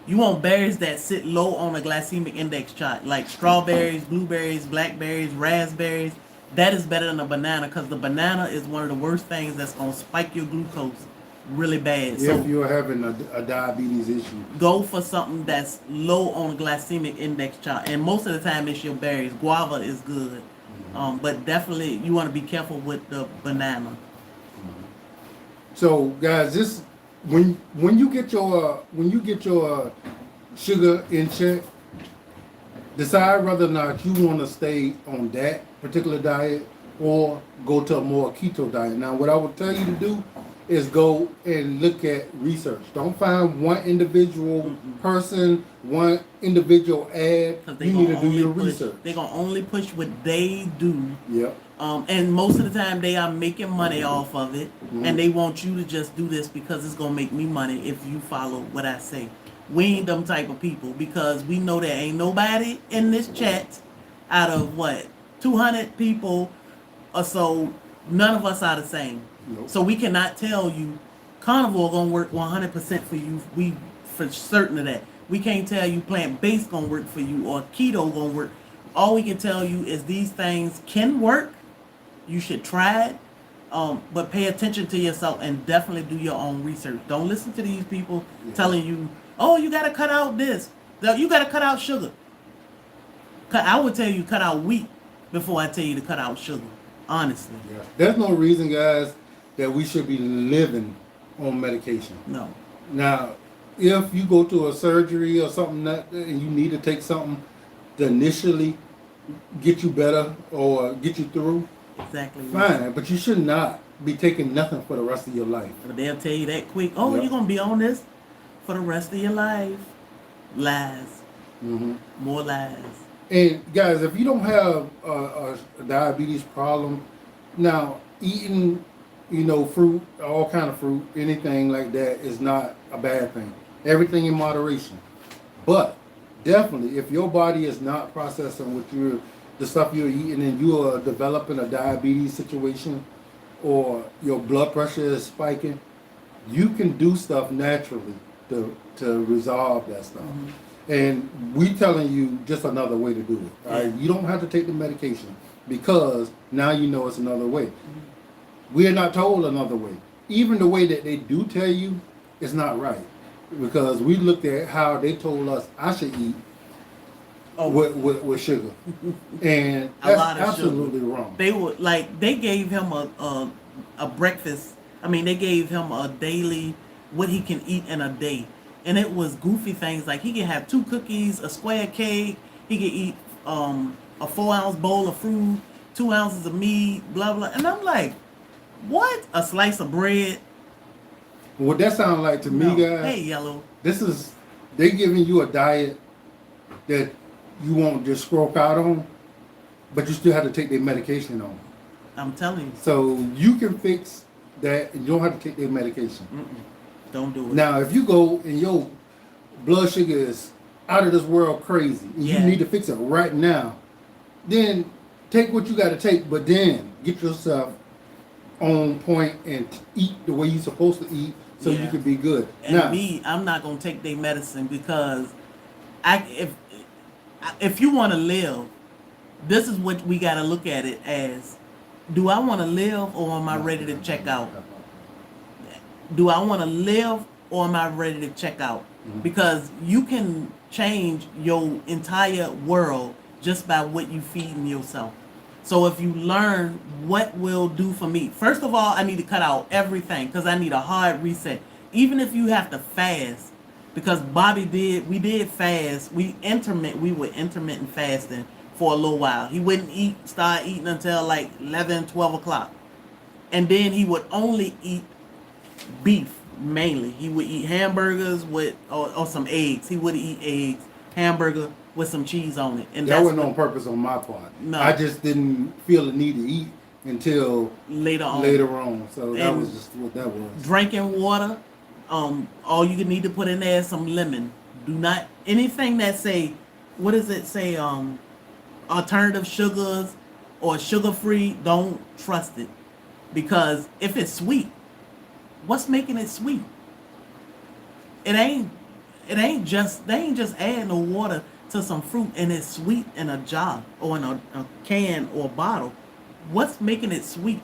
You want berries that sit low on a glycemic index chart, like strawberries, blueberries, blackberries, raspberries. That is better than a banana, because the banana is one of the worst things that's going to spike your glucose really bad. If you're having a diabetes issue, go for something that's low on the glycemic index chart, and most of the time it's your berries. Guava is good, but definitely you want to be careful with the banana. So guys, this when you get your sugar in check, decide whether or not you want to stay on that particular diet or go to a more keto diet. Now, what I would tell you to do is go and look at research. Don't find one individual person, one individual ad. You need to do your research. They're going to only push what they do. Yep. And most of the time they are making money off of it. And they want you to just do this because it's going to make me money if you follow what I say. We ain't them type of people, because we know there ain't nobody in this chat out of 200 people or so. None of us are the same. Nope. So we cannot tell you carnivore gonna work 100% for you. We for certain of that. We can't tell you plant-based gonna work for you or keto gonna work. All we can tell you is these things can work. You should try it, But pay attention to yourself and definitely do your own research. Don't listen to these people telling you, oh, you got to cut out this. You got to cut out sugar. I would tell you cut out wheat before I tell you to cut out sugar, honestly. Yeah. There's no reason, guys, that we should be living on medication. No. Now, if you go to a surgery or something and you need to take something to initially get you better or get you through, exactly. Fine, but you should not be taking nothing for the rest of your life. But they'll tell you that quick. Oh, you're gonna be on this for the rest of your life. Lies. Mm-hmm. More lies. And guys, if you don't have a diabetes problem, now eating, fruit, all kind of fruit, anything like that is not a bad thing. Everything in moderation. But definitely, if your body is not processing the stuff you're eating and you are developing a diabetes situation or your blood pressure is spiking, you can do stuff naturally to resolve that stuff. Mm-hmm. And we telling you just another way to do it. All right? You don't have to take the medication because now you know it's another way. Mm-hmm. We are not told another way. Even the way that they do tell you is not right. Because we looked at how they told us I should eat with sugar. And that's absolutely wrong. They gave him a breakfast. I mean, they gave him a daily, what he can eat in a day. And it was goofy things like he can have 2 cookies, a square cake, he can eat a 4-ounce bowl of fruit, 2 ounces of meat, blah, blah. And I'm like, what? A slice of bread? What that sounds like to me, guys. Hey, Yellow. They giving you a diet that you won't just stroke out on, but you still have to take their medication on. I'm telling you. So you can fix that and you don't have to take their medication. Don't do it. Now, if you go and your blood sugar is out of this world crazy and you need to fix it right now, then take what you got to take, but then get yourself on point and eat the way you're supposed to eat so you can be good. And now, I'm not going to take their medicine because if you want to live, this is what we got to look at it as. Do I want to live or am I ready to check out? Do I want to live or am I ready to check out? Mm-hmm. Because you can change your entire world just by what you feeding yourself. So if you learn what will do for me, first of all, I need to cut out everything because I need a hard reset. Even if you have to fast, because we did fast. We were intermittent fasting for a little while. He wouldn't start eating until like 11, 12 o'clock. And then he would only eat beef mainly. He would eat hamburgers or some eggs. He would eat eggs, hamburger with some cheese on it. And that wasn't on purpose on my part. No. I just didn't feel the need to eat until later on. So that was just what that was. Drinking water, all you need to put in there is some lemon. Do not anything that say, what does it say? Alternative sugars or sugar free. Don't trust it because if it's sweet, what's making it sweet? It ain't just adding the water to some fruit and it's sweet in a jar or in a can or a bottle. What's making it sweet?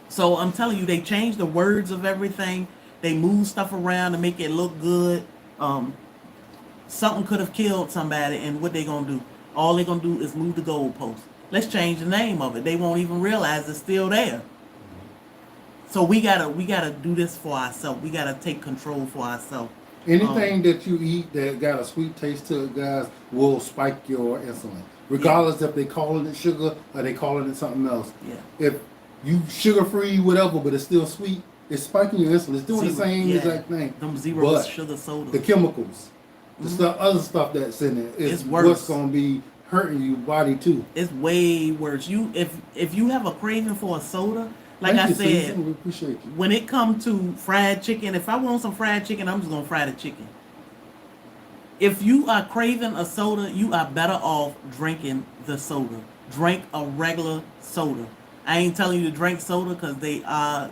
So I'm telling you, they changed the words of everything. They move stuff around to make it look good. Something could have killed somebody, and what they gonna do? All they gonna do is move the goalpost. Let's change the name of it. They won't even realize it's still there. So we gotta do this for ourselves. We gotta take control for ourselves. Anything that you eat that got a sweet taste to it, guys, will spike your insulin. Regardless if they calling it sugar or they calling it something else. Yeah. If you sugar-free, whatever, but it's still sweet, it's spiking your insulin. It's doing the same exact thing. Them zero sugar sodas. The chemicals, the other stuff that's in it is what's going to be hurting your body too. It's way worse. If you have a craving for a soda, like I said, we appreciate you. When it comes to fried chicken, if I want some fried chicken, I'm just going to fry the chicken. If you are craving a soda, you are better off drinking the soda. Drink a regular soda. I ain't telling you to drink soda because they are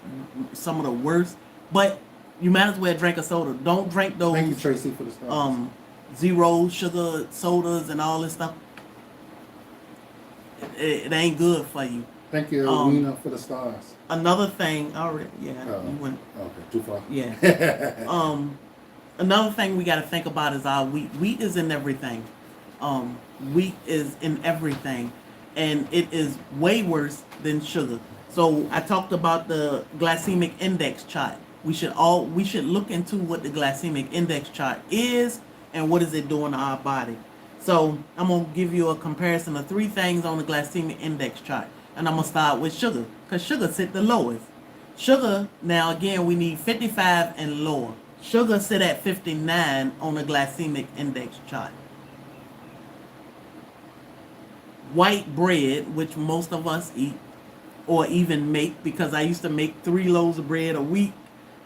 some of the worst, but you might as well drink a soda. Don't drink those Thank you, Tracy, for the stars. Zero sugar sodas and all this stuff. It ain't good for you. Thank you, Edwina, for the stars. Another thing, already, yeah, you went, Okay, too far. yeah. Another thing we got to think about is our wheat. Wheat is in everything. Wheat is in everything, and it is way worse than sugar. So I talked about the glycemic index chart. We should look into what the glycemic index chart is and what is it doing to our body. So I'm gonna give you a comparison of 3 things on the glycemic index chart, and I'm gonna start with sugar because sugar sit the lowest. Sugar, now again, we need 55 and lower. Sugar sit at 59 on the glycemic index chart. White bread, which most of us eat or even make, because I used to make 3 loaves of bread a week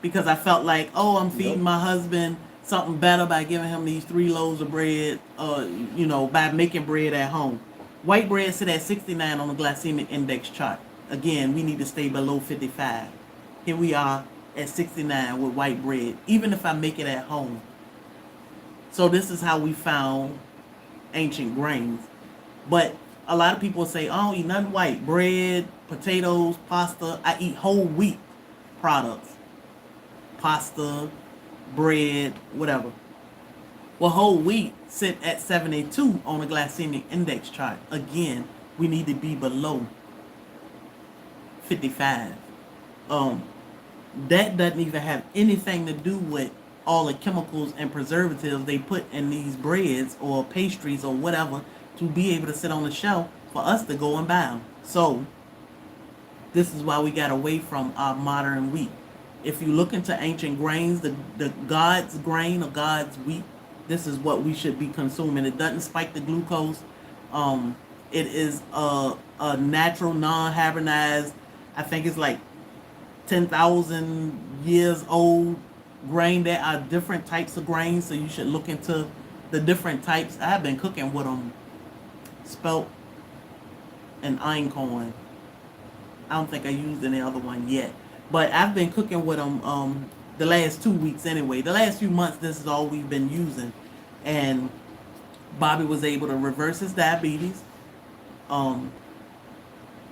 because I felt like, oh, I'm feeding my husband something better by giving him these 3 loaves of bread, by making bread at home. White bread sit at 69 on the glycemic index chart. Again, we need to stay below 55. Here we are at 69 with white bread, even if I make it at home. So this is how we found ancient grains. But a lot of people say, oh, I don't eat nothing white. Bread, potatoes, pasta. I eat whole wheat products. Pasta, bread, whatever. Well, whole wheat sit at 72 on the glycemic index chart. Again, we need to be below 55. That doesn't even have anything to do with all the chemicals and preservatives they put in these breads or pastries or whatever to be able to sit on the shelf for us to go and buy them. So this is why we got away from our modern wheat. If you look into ancient grains, the God's grain or God's wheat, this is what we should be consuming. It doesn't spike the glucose. It is a natural, non-hybridized, I think it's like 10,000 years old grain. There are different types of grains, so you should look into the different types. I've been cooking with them, spelt and einkorn. I don't think I used any other one yet, but I've been cooking with them the last 2 weeks anyway. The last few months, this is all we've been using, and Bobby was able to reverse his diabetes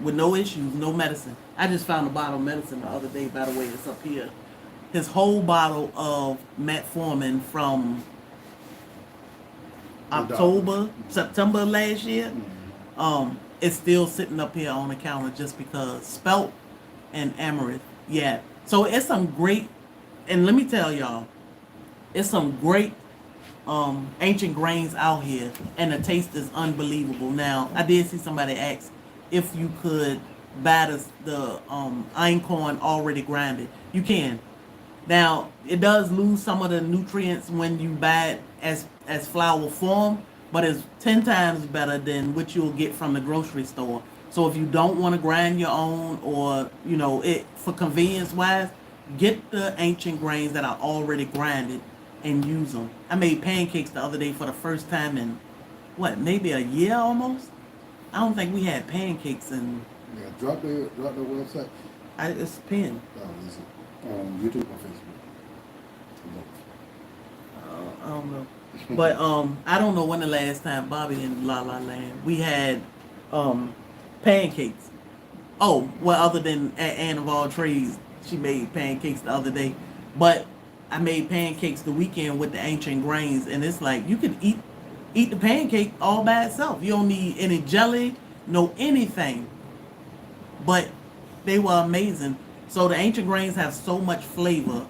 with no issues, no medicine. I just found a bottle of medicine the other day, by the way, it's up here. His whole bottle of metformin from September last year, it's still sitting up here on the counter just because spelt and amaranth. Yeah. So it's some great, and let me tell y'all, it's some great ancient grains out here, and the taste is unbelievable. Now, I did see somebody ask if you could buy the einkorn already grinded. You can. Now, it does lose some of the nutrients when you buy it as flour form, but it's 10 times better than what you'll get from the grocery store. So if you don't want to grind your own, or it for convenience wise, get the ancient grains that are already grinded and use them. I made pancakes the other day for the first time in maybe a year almost. I don't think we had pancakes in. Yeah, drop the website. It's pinned. Oh, is it on YouTube or Facebook? I don't know. But I don't know when the last time Bobby in La La Land we had pancakes. Oh, well, other than Anne of all trades, she made pancakes the other day. But I made pancakes the weekend with the ancient grains, and it's like you could eat the pancake all by itself. You don't need any jelly, no anything. But they were amazing. So the ancient grains have so much flavor,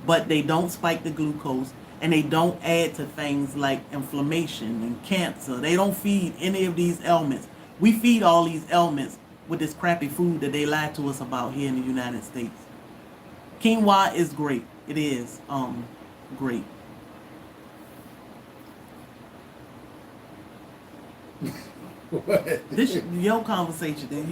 but they don't spike the glucose, and they don't add to things like inflammation and cancer. They don't feed any of these ailments. We feed all these ailments with this crappy food that they lie to us about here in the United States. Quinoa is great. It is great. What? This your conversation. Then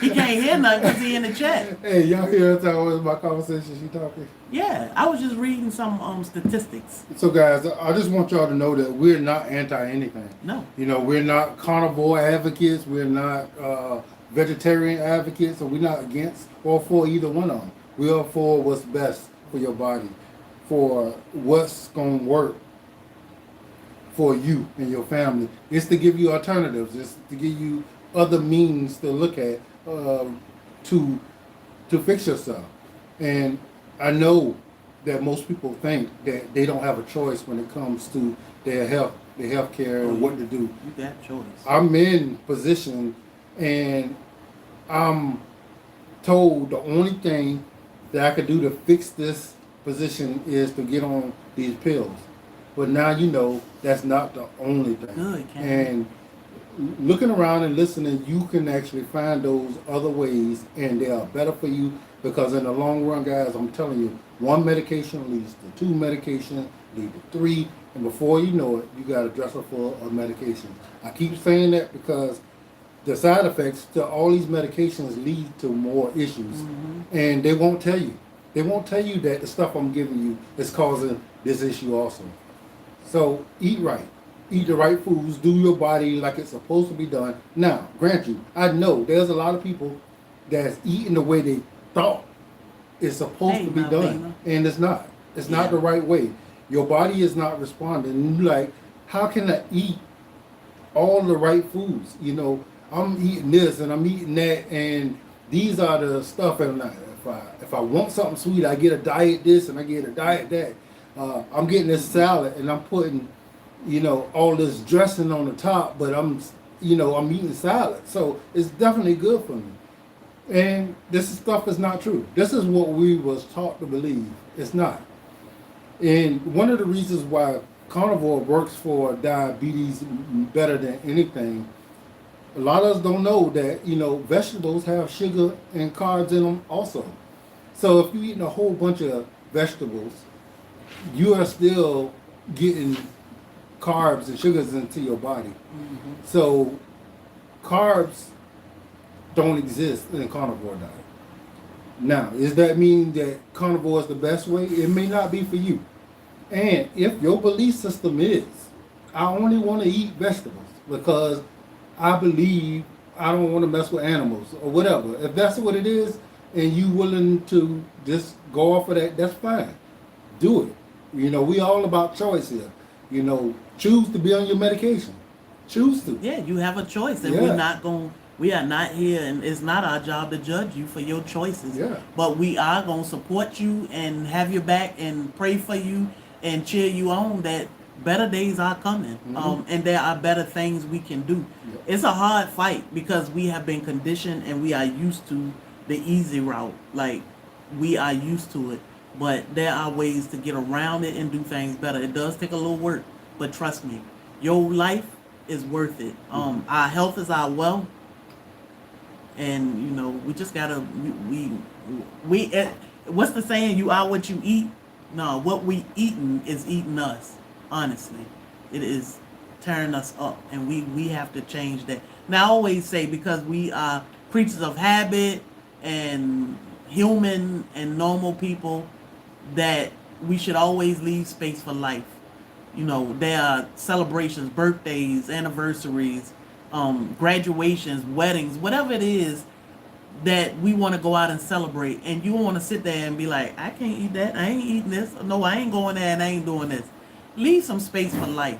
he can't hear nothing because he in the chat. Hey, y'all hear that my conversation? She talking. Yeah, I was just reading some statistics. So guys, I just want y'all to know that we're not anti anything. No. We're not carnivore advocates. We're not vegetarian advocates, so we're not against or for either one of them. We are for what's best for your body, for what's gonna work for you and your family. It's to give you alternatives. It's to give you other means to look at to fix yourself. And I know that most people think that they don't have a choice when it comes to their health care, and what to do. You got choice. I'm in position, and I'm told the only thing that I could do to fix this position is to get on these pills. But now you know that's not the only thing. Good, Ken. And looking around and listening, you can actually find those other ways, and they are better for you, because in the long run, guys, I'm telling you, one medication leads to two medications, lead to three, and before you know it, you got a dresser full of medication. I keep saying that because the side effects to all these medications lead to more issues, and they won't tell you. They won't tell you that the stuff I'm giving you is causing this issue also. So eat right. Eat the right foods. Do your body like it's supposed to be done. Now, grant you, I know there's a lot of people that's eating the way they thought it's supposed to be done, and it's not. It's not the right way. Your body is not responding. And you're like, how can I eat all the right foods? You know, I'm eating this and I'm eating that, and these are the stuff. And if I want something sweet, I get a diet this and I get a diet that. I'm getting this salad and I'm putting, you know, all this dressing on the top, but I'm eating salad. So it's definitely good for me. And this stuff is not true. This is what we was taught to believe. It's not. And one of the reasons why carnivore works for diabetes better than anything, a lot of us don't know that, you know, vegetables have sugar and carbs in them also. So if you're eating a whole bunch of vegetables, you are still getting carbs and sugars into your body. So carbs don't exist in a carnivore diet. Now, does that mean that carnivore is the best way? It may not be for you. And if your belief system is, I only want to eat vegetables because I believe I don't want to mess with animals or whatever. If that's what it is and you willing to just go off of that, that's fine. Do it. You know, we all about choice here. You know, choose to be on your medication. Choose to. Yeah, you have a choice, and we are not here, and it's not our job to judge you for your choices. Yeah. But we are going to support you and have your back and pray for you and cheer you on that better days are coming. And there are better things we can do. Yep. It's a hard fight because we have been conditioned and we are used to the easy route. Like, we are used to it. But there are ways to get around it and do things better. It does take a little work, but trust me, your life is worth it. Our health is our wealth, and you know we just gotta we what's the saying? You are what you eat. No, what we eating is eating us. Honestly, it is tearing us up, and we have to change that. Now I always say, because we are creatures of habit and human and normal people, that we should always leave space for life. You know, there are celebrations, birthdays, anniversaries, graduations, weddings, whatever it is that we want to go out and celebrate. And you want to sit there and be like, I can't eat that. I ain't eating this. No, I ain't going there and I ain't doing this. Leave some space for life.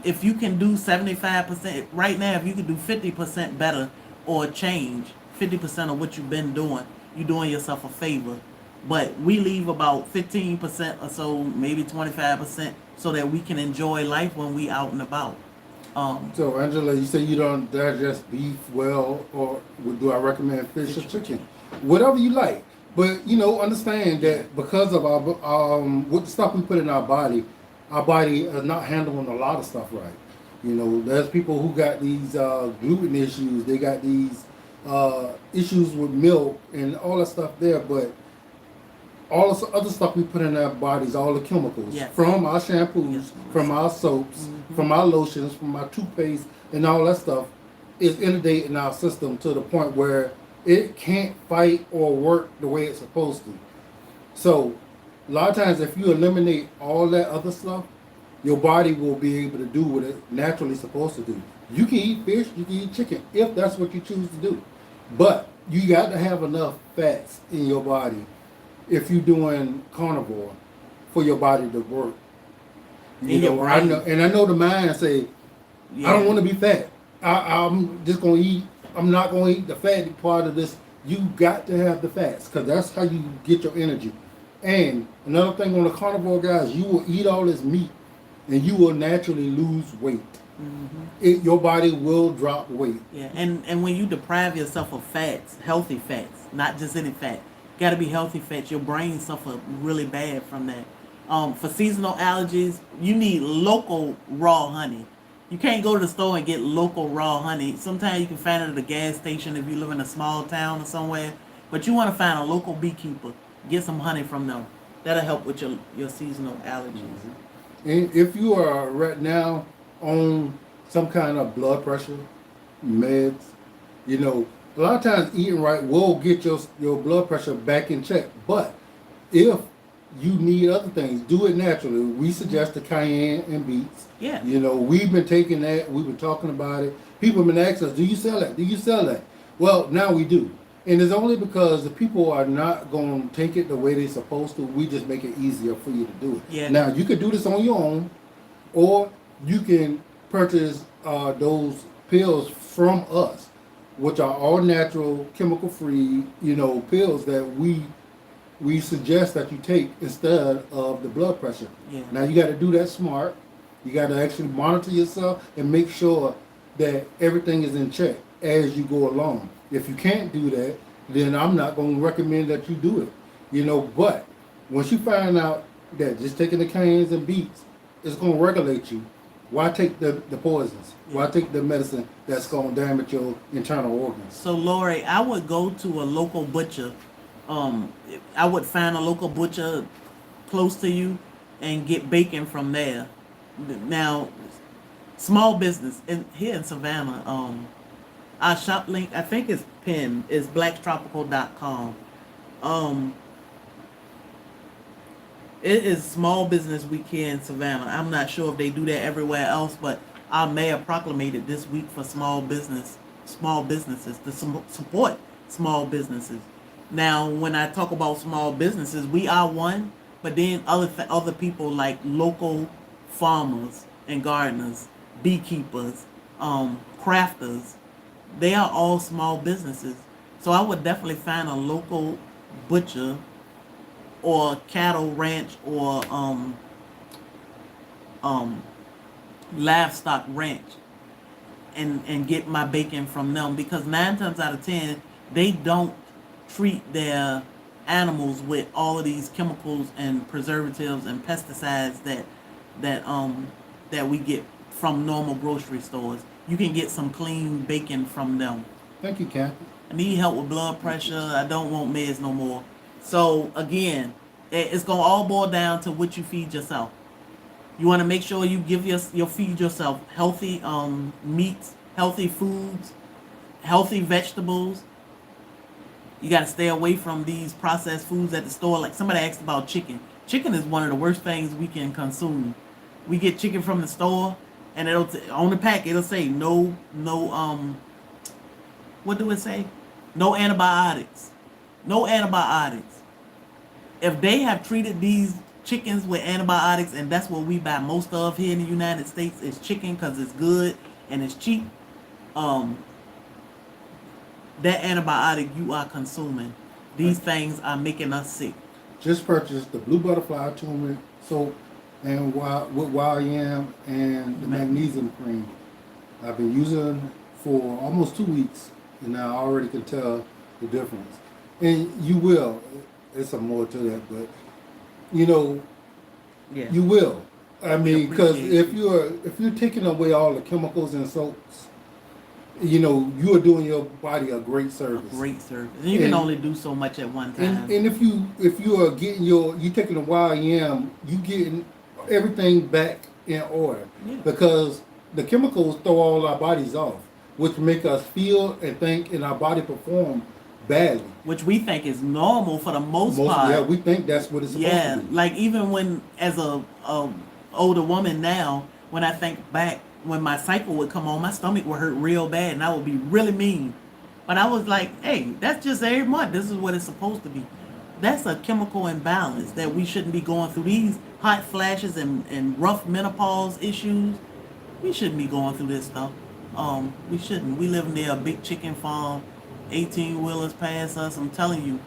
If you can do 75%, right now, if you can do 50% better or change 50% of what you've been doing, you're doing yourself a favor. But we leave about 15% or so, maybe 25%, so that we can enjoy life when we out and about. So Angela, you say you don't digest beef well, or do I recommend fish or chicken? Whatever you like. But you know, understand that because of our what the stuff we put in our body is not handling a lot of stuff right. You know, there's people who got these gluten issues. They got these issues with milk and all that stuff there, but all this other stuff we put in our bodies, all the chemicals, from our shampoos, from our soaps, from our lotions, from our toothpaste, and all that stuff is inundating our system to the point where it can't fight or work the way it's supposed to. So a lot of times if you eliminate all that other stuff, your body will be able to do what it naturally supposed to do. You can eat fish, you can eat chicken, if that's what you choose to do. But you got to have enough fats in your body if you're doing carnivore for your body to work. You know, I know the mind say, I don't want to be fat. I'm just gonna eat. I'm not gonna eat the fatty part of this. You got to have the fats because that's how you get your energy. And another thing on the carnivore guys, you will eat all this meat, and you will naturally lose weight. Your body will drop weight. Yeah, and when you deprive yourself of fats, healthy fats, not just any fat, got to be healthy fats. Your brain suffer really bad from that. For seasonal allergies, you need local raw honey. You can't go to the store and get local raw honey. Sometimes you can find it at a gas station if you live in a small town or somewhere. But you want to find a local beekeeper, get some honey from them. That'll help with your seasonal allergies. And if you are right now on some kind of blood pressure meds, you know, a lot of times eating right will get your blood pressure back in check. But if you need other things, do it naturally. We suggest the cayenne and beets. Yeah. You know, we've been taking that. We've been talking about it. People have been asking us, "Do you sell that? Do you sell that?" Well, now we do, and it's only because the people are not going to take it the way they're supposed to. We just make it easier for you to do it. Yeah. Now you could do this on your own, or you can purchase those pills from us, which are all natural, chemical free. You know, pills that we suggest that you take instead of the blood pressure. Yeah. Now you got to do that smart. You got to actually monitor yourself and make sure that everything is in check as you go along. If you can't do that, then I'm not going to recommend that you do it. You know, but once you find out that just taking the canes and beets is going to regulate you, why take the poisons? Why take the medicine that's going to damage your internal organs? So, Lori, I would go to a local butcher. I would find a local butcher close to you and get bacon from there. Now, small business here in Savannah, our shop link, I think it's pinned, is blacktropical.com. It is Small Business Week here in Savannah. I'm not sure if they do that everywhere else, but our mayor proclamated this week for small businesses to support small businesses. Now, when I talk about small businesses, we are one, but then other people like local farmers and gardeners, beekeepers, crafters, they are all small businesses. So I would definitely find a local butcher or cattle ranch or livestock ranch and get my bacon from them, because 9 times out of 10 they don't treat their animals with all of these chemicals and preservatives and pesticides that we get from normal grocery stores. You can get some clean bacon from them. Thank you, Kathy. I need help with blood pressure. I don't want meds no more. So again, it's gonna all boil down to what you feed yourself. You want to make sure you feed yourself healthy meats, healthy foods, healthy vegetables. You got to stay away from these processed foods at the store. Like somebody asked about chicken. Chicken is one of the worst things we can consume. We get chicken from the store, and on the pack it'll say no what do it say? No antibiotics. No antibiotics. If they have treated these chickens with antibiotics, and that's what we buy most of here in the United States, is chicken because it's good and it's cheap. That antibiotic you are consuming, these things are making us sick. Just purchased the blue butterfly turmeric soap and with wild yam and the magnesium cream. I've been using for almost 2 weeks, and I already can tell the difference. And you will. There's some more to that, but you know, Yeah. you will. I mean, because appreciate if you're taking away all the chemicals and soaps, you know, you are doing your body a great service. Great service. And you can only do so much at one time. And if you are getting you taking the wild yam, you getting everything back in order. Yeah. Because the chemicals throw all our bodies off, which make us feel and think and our body perform badly. Which we think is normal for the most part. Yeah, we think that's what it's supposed to be. Like even when, as a older woman now, when I think back, when my cycle would come on, my stomach would hurt real bad, and I would be really mean. But I was like, hey, that's just every month. This is what it's supposed to be. That's a chemical imbalance that we shouldn't be going through. These hot flashes and rough menopause issues, we shouldn't be going through this stuff. We shouldn't. We live near a big chicken farm. 18 wheelers pass us. I'm telling you,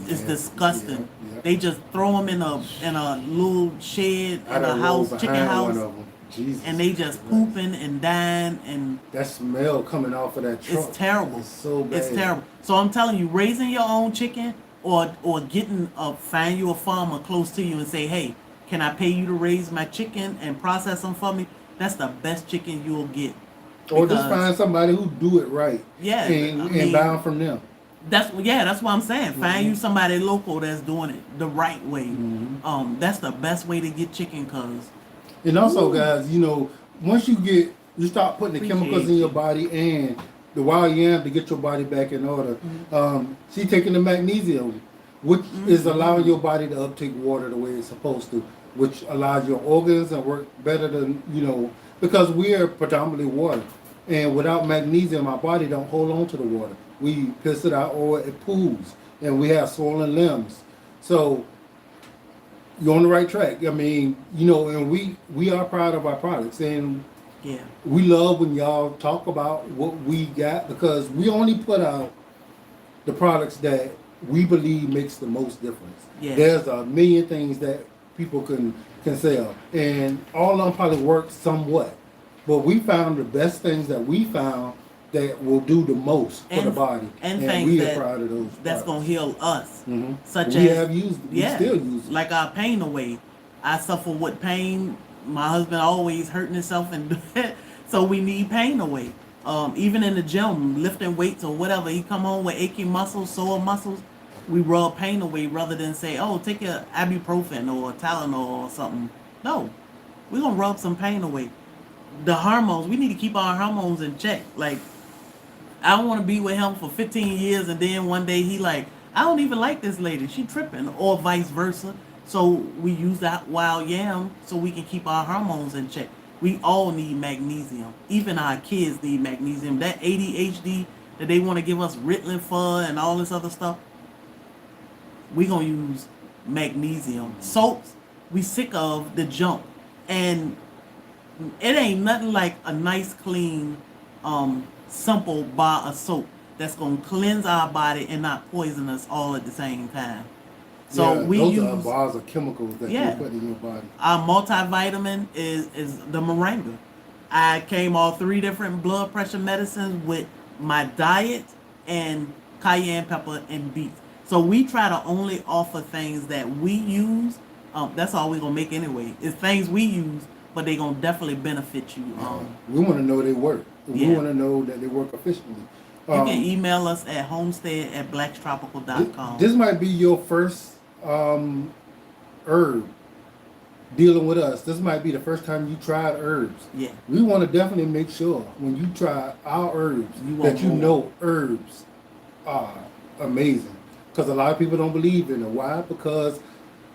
it's Yeah, disgusting. yeah. They just throw them in a little shed I in a done rolled house, chicken behind one house, of them. Jesus. and they just Christ. pooping and dying, and That smell coming off of that truck. it's terrible. It's so bad. It's terrible. So I'm telling you, raising your own chicken or getting find you a farmer close to you and say, hey, can I pay you to raise my chicken and process them for me? That's the best chicken you'll get. Or just Because- find somebody who do it right. Yeah, And, I and mean- buy them from them. That's what I'm saying. Find you somebody local that's doing it the right way. That's the best way to get chicken, cause And also, guys, once you start putting the chemicals Appreciate in your you. body and the wild yam to get your body back in order. She's taking the magnesium, which is allowing your body to uptake water the way it's supposed to, which allows your organs to work better than, because we are predominantly water. And without magnesium, our body don't hold on to the water. We piss it out or it pools, and we have swollen limbs. So you're on the right track. I mean, and we are proud of our products, and yeah, we love when y'all talk about what we got, because we only put out the products that we believe makes the most difference. Yeah. There's a million things that people can sell, and all of them probably work somewhat, but we found the best things that we found that will do the most for the body, and things we that- are proud of those that's products. gonna heal us. Mhm. Such we as have used, we still use it. like our pain away. I suffer with pain. My husband always hurting himself, and so we need pain away. Even in the gym, lifting weights or whatever, he come home with aching muscles, sore muscles. We rub pain away rather than say, "Oh, take a ibuprofen or Tylenol or something." No, we're gonna rub some pain away. The hormones, we need to keep our hormones in check. Like, I don't want to be with him for 15 years and then one day he like, I don't even like this lady, she tripping, or vice versa. So we use that wild yam so we can keep our hormones in check. We all need magnesium. Even our kids need magnesium. That ADHD that they want to give us Ritalin for and all this other stuff, we gonna use magnesium. Soaps, we sick of the junk. And it ain't nothing like a nice, clean, simple bar of soap that's gonna cleanse our body and not poison us all at the same time. So we those use are bars of chemicals that Yeah. you put in your body. our multivitamin is the moringa. I came all 3 different blood pressure medicines with my diet and cayenne pepper and beets. So we try to only offer things that we use. That's all we're gonna make anyway. It's things we use, but they gonna definitely benefit you. We want to know they work. We Yeah. want to know that they work efficiently. You can email us at homestead@blacktropicalhomestead.com. This might be your first herb dealing with us. This might be the first time you tried herbs. Yeah. We want to definitely make sure when you try our herbs You want that you more. know herbs are amazing. Because a lot of people don't believe in it. Why? Because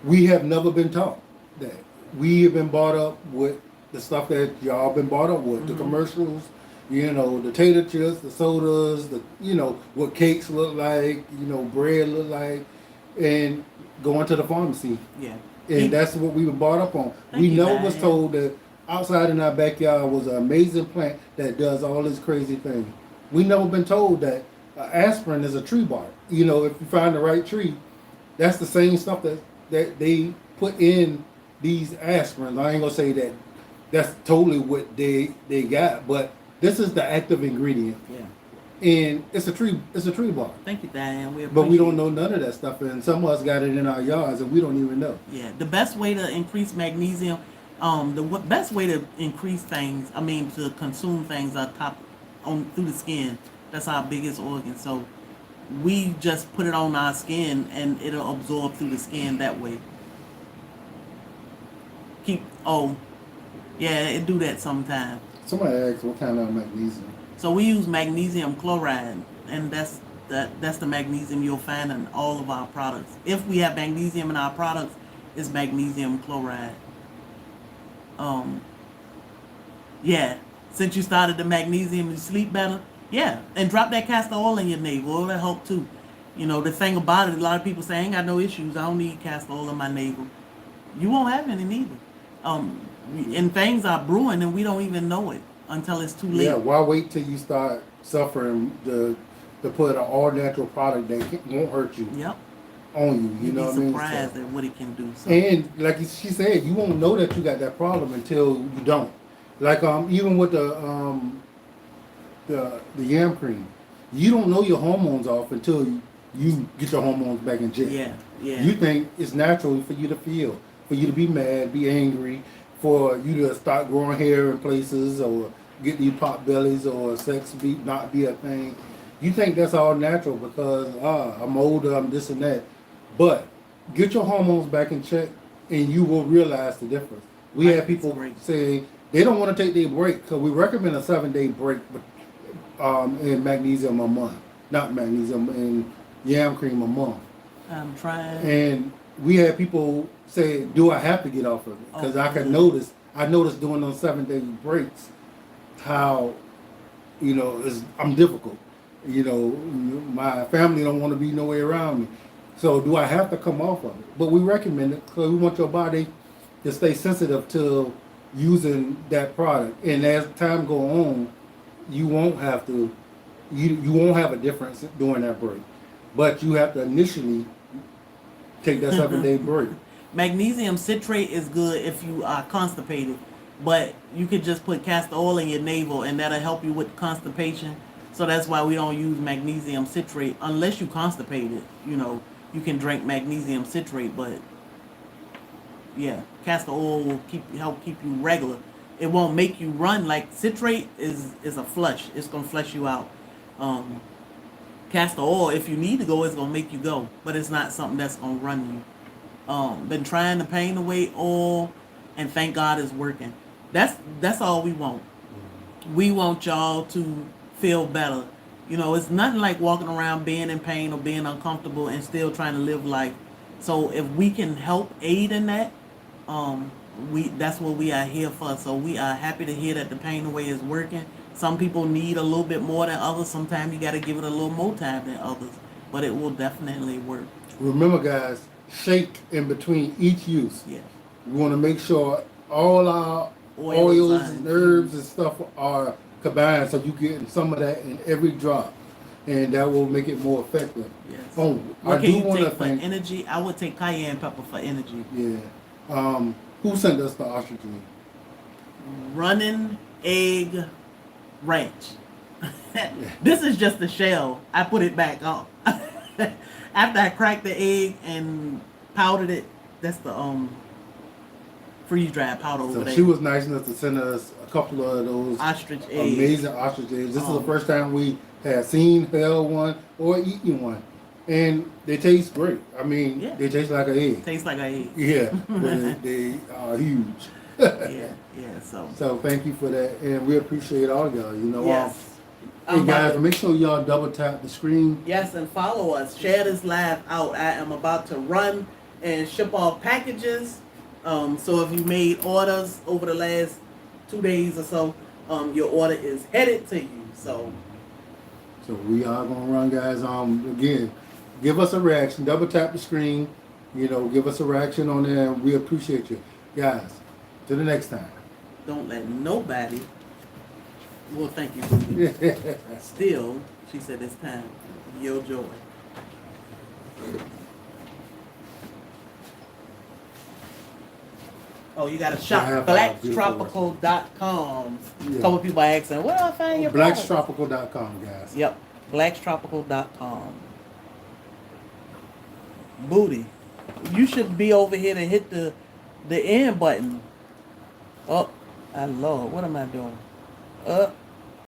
we have never been taught that. We have been brought up with the stuff that y'all been brought up with. The commercials, the tater chips, the sodas, what cakes look like, bread look like, and going to the pharmacy. Yeah. And that's what we were brought up on. Thank We you, never was Diane. told that outside in our backyard was an amazing plant that does all this crazy thing. We never been told that aspirin is a tree bark. If you find the right tree, that's the same stuff that they put in these aspirins. I ain't gonna say that that's totally what they got, but this is the active ingredient, Yeah. and it's a tree bark. Thank you, Diane. But we don't know none of that stuff, and some of us got it in our yards, and we don't even know. Yeah, the best way to increase magnesium, best way to increase things, to consume things are through the skin. That's our biggest organ. So we just put it on our skin and it'll absorb through the skin that way. It do that sometimes. Somebody asked what kind of magnesium. So we use magnesium chloride, and that's the magnesium you'll find in all of our products. If we have magnesium in our products, it's magnesium chloride. Since you started the magnesium, you sleep better. Yeah, and drop that castor oil in your navel. It'll help too. The thing about it, a lot of people say, I ain't got no issues. I don't need castor oil in my navel. You won't have any neither. And things are brewing and we don't even know it. until it's too late. Yeah, why wait till you start suffering to put an all natural product that won't hurt you Yep. on you? You know what I You'd mean? be surprised at what it can do. So. And like she said, you won't know that you got that problem until you don't. Like even with the yam cream, you don't know your hormones off until you get your hormones back in check. Yeah, yeah. You think it's natural for you to feel, for you to be mad, be angry, for you to start growing hair in places, or get these pot bellies, or sex not be a thing. You think that's all natural because I'm older, I'm this and that. But get your hormones back in check, and you will realize the difference. We have people saying they don't want to take their break because we recommend a 7-day break in magnesium a month, not magnesium, in yam cream a month. I'm trying. And we had people say, "Do I have to get off of it?" Because I noticed doing those 7-day breaks how I'm difficult. My family don't want to be nowhere around me. So do I have to come off of it? But we recommend it because we want your body to stay sensitive to using that product. And as time go on, you won't have to, you won't have a difference during that break. But you have to initially take that 7-day break. Magnesium citrate is good if you are constipated, but you could just put castor oil in your navel and that'll help you with constipation. So that's why we don't use magnesium citrate unless you constipated. You can drink magnesium citrate, but yeah, castor oil will help keep you regular. It won't make you run. Like citrate is a flush. It's gonna flush you out. Castor oil, if you need to go, it's gonna make you go, but it's not something that's gonna run you. Been trying the pain away oil, and thank God it's working. That's all we want. We want y'all to feel better. It's nothing like walking around being in pain or being uncomfortable and still trying to live life. So if we can help aid in that, that's what we are here for. So we are happy to hear that the pain away is working. Some people need a little bit more than others. Sometimes you got to give it a little more time than others, but it will definitely work. Remember, guys, shake in between each use. Yeah. We want to make sure all our oils and herbs and stuff are combined, so you get some of that in every drop, and that will make it more effective. Yes. Oh, what can you take for energy? I would take cayenne pepper for energy. Yeah. Who sent us the ostrich meat? Running Egg Ranch. This is just the shell. I put it back on. After I cracked the egg and powdered it, that's the freeze dried powder over there. She was nice enough to send us a couple of those ostrich eggs. Amazing ostrich eggs. This is the first time we had seen, held one, or eaten one. And they taste great. I mean, They taste like an egg. Taste like an egg. Yeah, but they are huge. yeah. So thank you for that, and we appreciate all y'all. Yes. Hey guys, make sure y'all double tap the screen. Yes, and follow us. Share this live out. I am about to run and ship off packages. So if you made orders over the last 2 days or so, your order is headed to you. So we are gonna run, guys. Again, give us a reaction. Double tap the screen. Give us a reaction on there. We appreciate you, guys. Till the next time. Don't let nobody. Well, thank you. Still, she said it's time. Your joy. Oh, you got to shop Blacktropicalhomestead.com. A couple people are asking, where do I find your Blacktropicalhomestead.com, guys. Yep, Blacktropicalhomestead.com. Booty, you should be over here to hit the end button. Oh, I Lord, what am I doing?